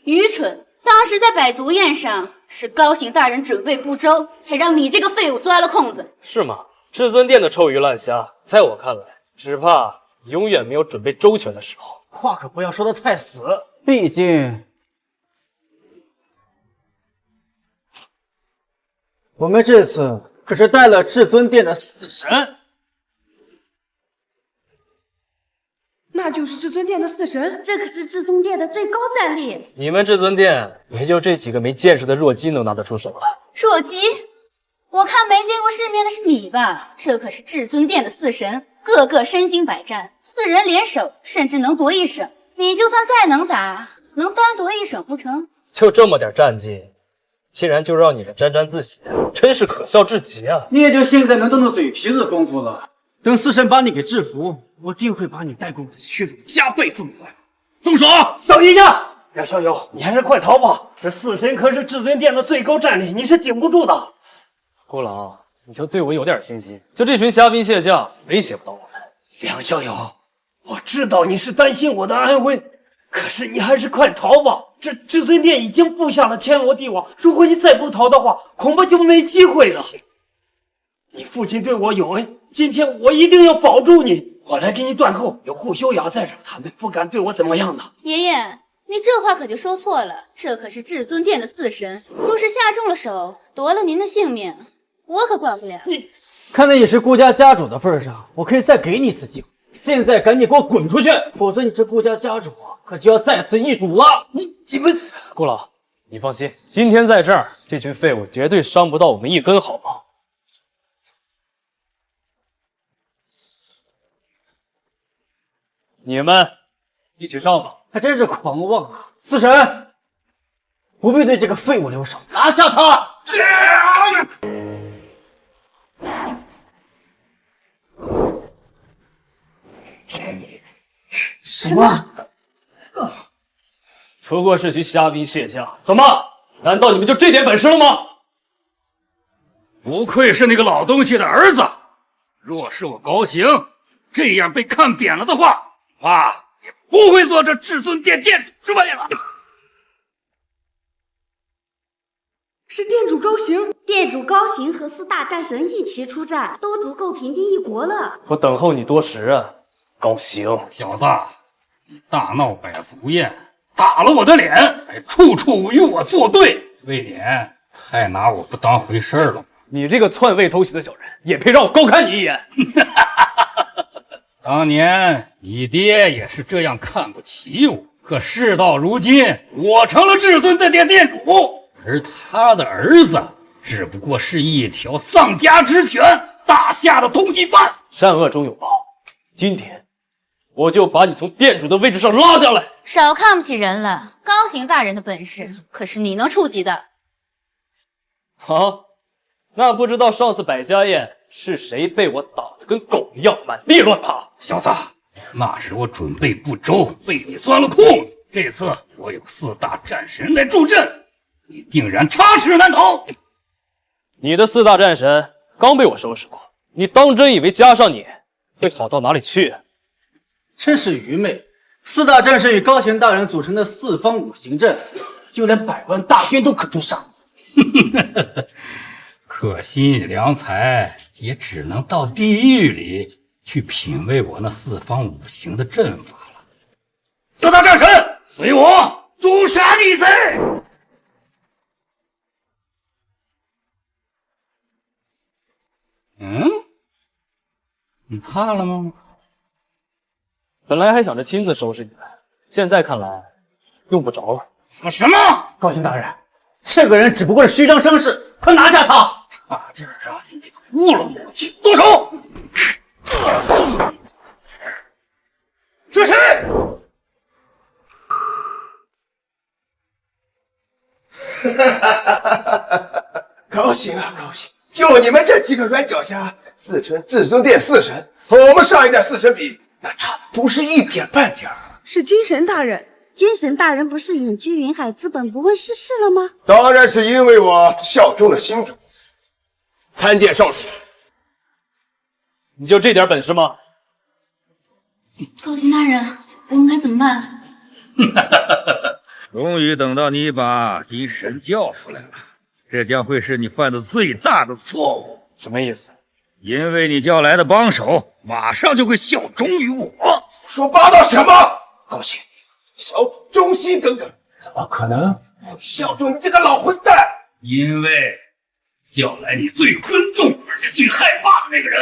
愚蠢！当时在百足宴上，是高行大人准备不周，才让你这个废物钻了空子。是吗？至尊殿的臭鱼烂虾，在我看来，只怕永远没有准备周全的时候。话可不要说得太死，毕竟我们这次可是带了至尊殿的死神。那就是至尊殿的死神，这可是至尊殿的最高战力。你们至尊殿也就这几个没见识的弱鸡能拿得出手了。弱鸡？我看没见过世面的是你吧？这可是至尊殿的4神，个个身经百战，4人联手甚至能夺1省。你就算再能打，能单夺1省不成？就这么点战绩，竟然就让你们沾沾自喜，真是可笑至极啊！你也就现在能动动嘴皮子的功夫了。等4神把你给制服，我定会把你带给我的屈辱加倍奉还。动手！等一下，梁小友，你还是快逃吧！这4神可是至尊殿的最高战力，你是顶不住的。顾老，你就对我有点信心，就这群虾兵蟹将威胁不到我们。梁小友，我知道你是担心我的安危，可是你还是快逃吧！这至尊殿已经布下了天罗地网，如果你再不逃的话，恐怕就没机会了。你父亲对我有恩，今天我一定要保住你。我来给你断后，有顾修雅在这，他们不敢对我怎么样的。爷爷，你这话可就说错了，这可是至尊殿的4神，若是下重了手，夺了您的性命，我可管不了。看在你是顾家家主的份上，我可以再给你一次机会。现在赶紧给我滚出去，否则你这顾家家主可就要再次易主了。你们，顾老，你放心，今天在这儿，这群废物绝对伤不到我们一根毫毛。你们一起上吧！还真是狂妄啊！4神，不必对这个废物留手，拿下他！什么？不过是群虾兵蟹将，怎么？难道你们就这点本事了吗？不愧是那个老东西的儿子，若是我高行这样被看扁了的话，也不会做这至尊殿殿主之位了。是店主高行，店主高行和4大战神一起出战，都足够平定一国了。我等候你多时啊，高行。小子，你大闹百族宴，打了我的脸，还处处与我作对，未免太拿我不当回事了。你这个篡位偷袭的小人，也配让我高看你一眼？当年你爹也是这样看不起我，可事到如今，我成了至尊殿殿主。而他的儿子只不过是一条丧家之犬，大夏的通缉犯。善恶终有报，今天我就把你从店主的位置上拉下来。少看不起人了，高行大人的本事可是你能触及的。好，那不知道上次百家宴是谁被我打得跟狗一样满地乱爬？小子，那时我准备不周，被你钻了空子。这次我有4大战神来助阵，你定然插翅难逃。你的4大战神刚被我收拾过，你当真以为加上你会好到哪里去？真是愚昧！4大战神与高行大人组成的4方5行阵，就连100万大军都可追上。可惜你良才也只能到地狱里去品味我那4方5行的阵法了。4大战神，随我诛杀逆贼！你怕了吗？本来还想着亲自收拾你们，现在看来用不着了。说什么？高行大人，这个人只不过是虚张声势，快拿下他！差点让你给误了我去！动手！是谁？高兴啊，高兴！就你们这几个软脚虾，自称至尊殿4神，和我们上一代4神比，那差的不是一点半点。是金神大人。金神大人不是隐居云海资本不问世事了吗？当然是因为我效忠了新主，参见少主。你就这点本事吗？高行大人，我们该怎么办？终于等到你把金神叫出来了，这将会是你犯的最大的错误。什么意思？因为你叫来的帮手马上就会效忠于我。说八道什么？高兴，小主忠心耿耿，怎么可能会效忠你这个老混蛋？因为叫来你最尊重而且最害怕的那个人，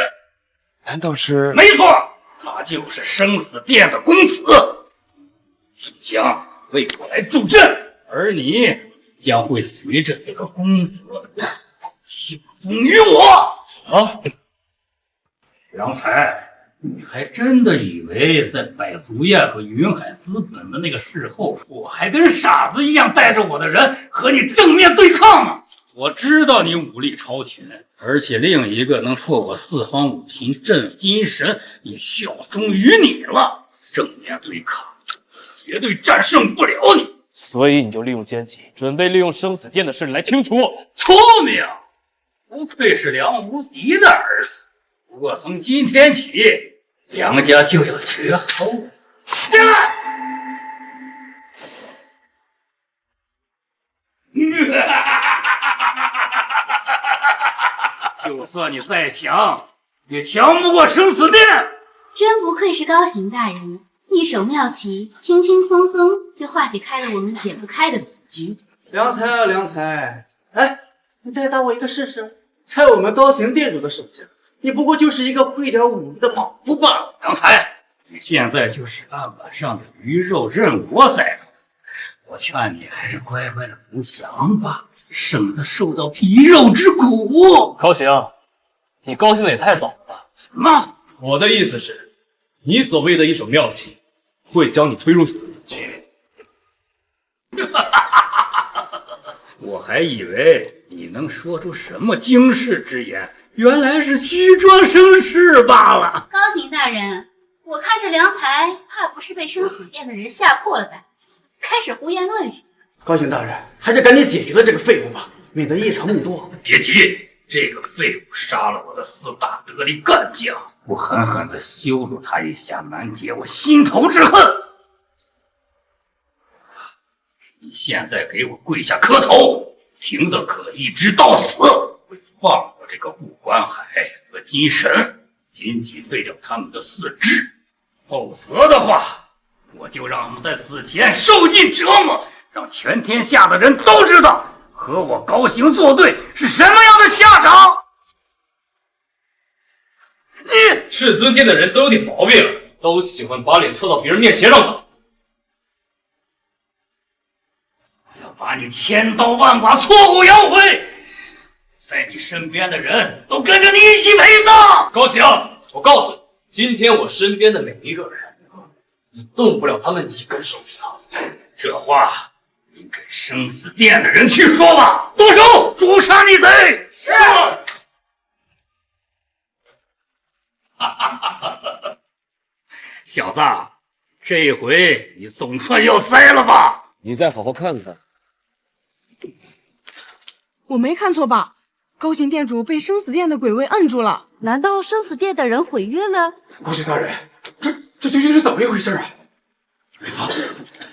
难道是？没错，他就是生死殿的公子，即将为我来助阵，而你将会随着这个公子效忠于我。啊！良才，你还真的以为在百族宴和云海资本的那个事后，我还跟傻子一样带着我的人和你正面对抗吗？我知道你武力超群，而且另一个能破我4方5行阵金神也效忠于你了，正面对抗绝对战胜不了你。所以你就利用奸计，准备利用生死殿的事来清除我们。聪明，不愧是梁无敌的儿子。不过从今天起，梁家就要绝后。进来！就算你再强，也强不过生死殿。真不愧是高行大人，一手妙棋，轻轻松松就化解开了我们解不开的死局。良才啊，良才！哎，你再打我一个试试？在我们高行店主的手下，你不过就是一个会点武艺的莽夫罢了。良才，你现在就是案板上的鱼肉任我宰割。我劝你还是乖乖的投降吧，省得受到皮肉之苦。高行，你高兴的也太早了吧？什么？我的意思是，你所谓的一手妙棋，会将你推入死局。我还以为你能说出什么惊世之言，原来是虚装声势罢了。高行大人，我看这良才怕不是被生死殿的人吓破了胆，开始胡言乱语。高行大人，还是赶紧解决了这个废物吧，免得夜长梦多。别急，这个废物杀了我的4大得力干将，不狠狠地羞辱他一下，难解我心头之恨，你现在给我跪下磕头，听得可一直到死，放过这个顾关海和金神，仅仅废掉他们的4肢，否则的话，我就让他们在死前受尽折磨，让全天下的人都知道和我高行作对是什么样的下场。至尊殿的人都有点毛病，都喜欢把脸凑到别人面前让道。我要把你千刀万剐，挫骨扬灰，在你身边的人都跟着你一起陪葬。高行，我告诉你，今天我身边的每一个人，你动不了他们一根手指头。这话你跟生死殿的人去说吧。动手，诛杀逆贼！是。小子，这回你总算要栽了吧？你再好好看看。我没看错吧？高行殿主被生死殿的鬼位摁住了。难道生死殿的人毁约了？高行大人，这究竟是怎么一回事啊？雷锋，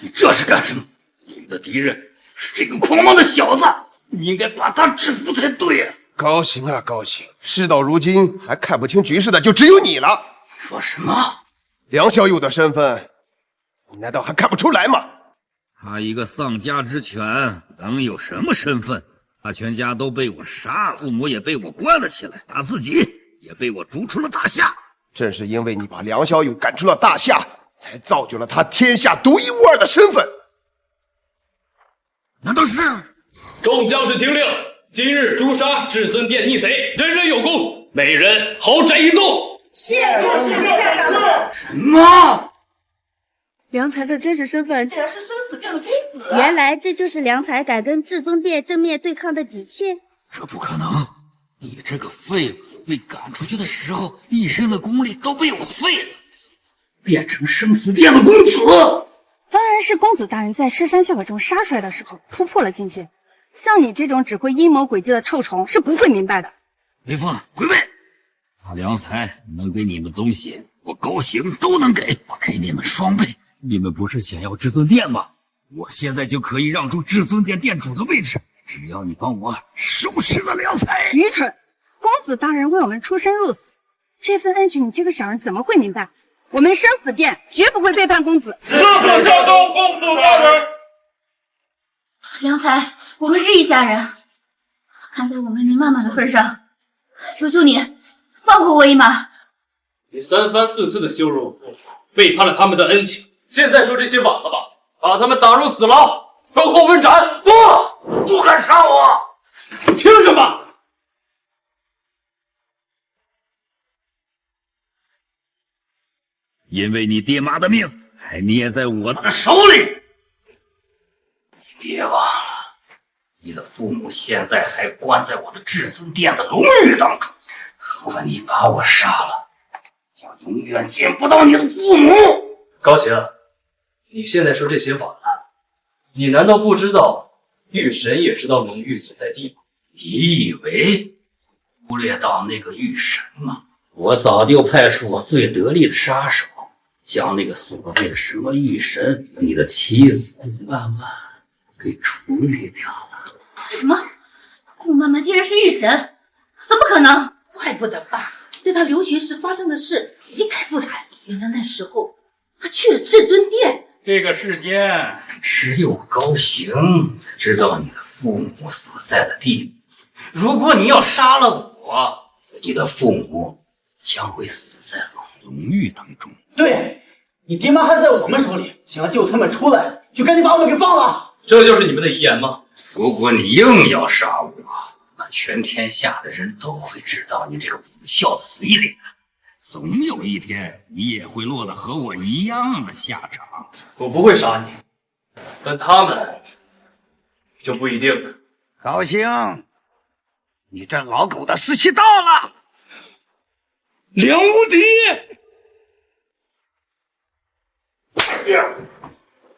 你这是干什么？你们的敌人是这个狂妄的小子，你应该把他制服才对呀！高行啊，高行，事到如今还看不清局势的就只有你了。说什么？梁小友的身份，你难道还看不出来吗？他一个丧家之犬，能有什么身份？他全家都被我杀，父母也被我关了起来，他自己也被我逐出了大夏。正是因为你把梁小友赶出了大夏，才造就了他天下独一无二的身份。难道是？众将士听令，今日诛杀至尊殿逆贼，人人有功，每人豪宅一栋。谢公子殿下赏赐。什么？良才的真实身份竟然是生死殿的公子。原来这就是良才敢跟至尊殿正面对抗的底气。这不可能！你这个废物，被赶出去的时候，一身的功力都被我废了，变成生死殿的公子。当然是公子大人在尸山血海中杀出来的时候突破了境界。像你这种只会阴谋诡计的臭虫是不会明白的。雷锋，滚背！他良才能给你们东西，我高行都能给，我给你们双倍。你们不是想要至尊殿吗？我现在就可以让出至尊殿殿主的位置，只要你帮我收拾了良才。愚蠢！公子大人为我们出生入死，这份恩情你这个小人怎么会明白？我们生死殿绝不会背叛公子。死死效忠公子大人。良才，我们是一家人，看在我妹妹曼曼的份上，求求你放过我一马。你3番4次的羞辱我父母，背叛了他们的恩情，现在说这些晚了吧？把他们打入死牢，秋后问斩。不敢杀我！凭什么？因为你爹妈的命还捏在我的手里。你别忘了，你的父母现在还关在我的至尊殿的龙狱当中。如果你把我杀了，将永远见不到你的父母。高行，你现在说这些晚了，你难道不知道玉神也知道龙狱所在地吗？你以为忽略到那个玉神吗？我早就派出我最得力的杀手，将那个所谓的什么玉神和你的妻子顾曼曼给处理掉了。什么？顾曼曼竟然是玉神？怎么可能？怪不得爸对他留学时发生的事一概不谈。原来那时候他去了至尊殿。这个世间只有高行知道你的父母所在的地步。如果你要杀了我，你的父母将会死在龙狱当中。对，你爹妈还在我们手里，想要救他们出来，就赶紧把我们给放了。这就是你们的遗言吗？如果你硬要杀我，那全天下的人都会知道你这个不孝的嘴脸。总有一天，你也会落得和我一样的下场。我不会杀你，但他们就不一定了。高兴，你这老狗的死期到了。梁无敌，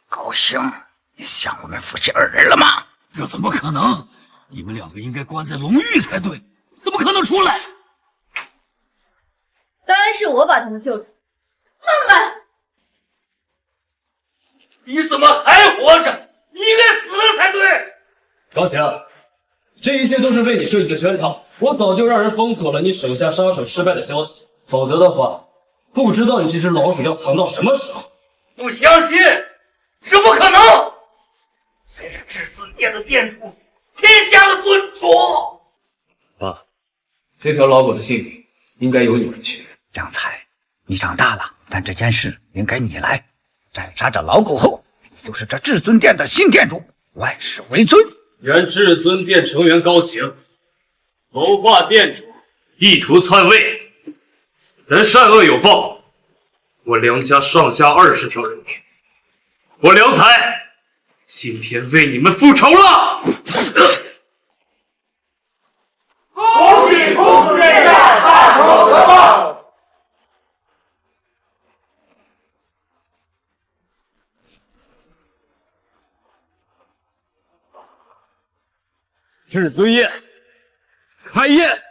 高兴，你想我们夫妻2人了吗？这怎么可能？你们2个应该关在龙狱才对，怎么可能出来？当然是我把他们救出。曼曼，你怎么还活着？你应该死高翔，这一切都是为你设计的圈套。我早就让人封锁了你手下杀手失败的消息，否则的话，不知道你这只老鼠要藏到什么时候。不相信，是不可能！才是至尊殿的殿主，天下的尊主。爸，这条老狗的性命应该由你们去。良才，你长大了，但这件事应该你来。斩杀这老狗后，你就是这至尊殿的新殿主，万事为尊。原至尊殿成员高行谋划殿主，意图篡位，人善恶有报，我梁家上下20条人命，我梁才今天为你们复仇了！恭喜公子殿下大仇得报！至尊宴，开宴！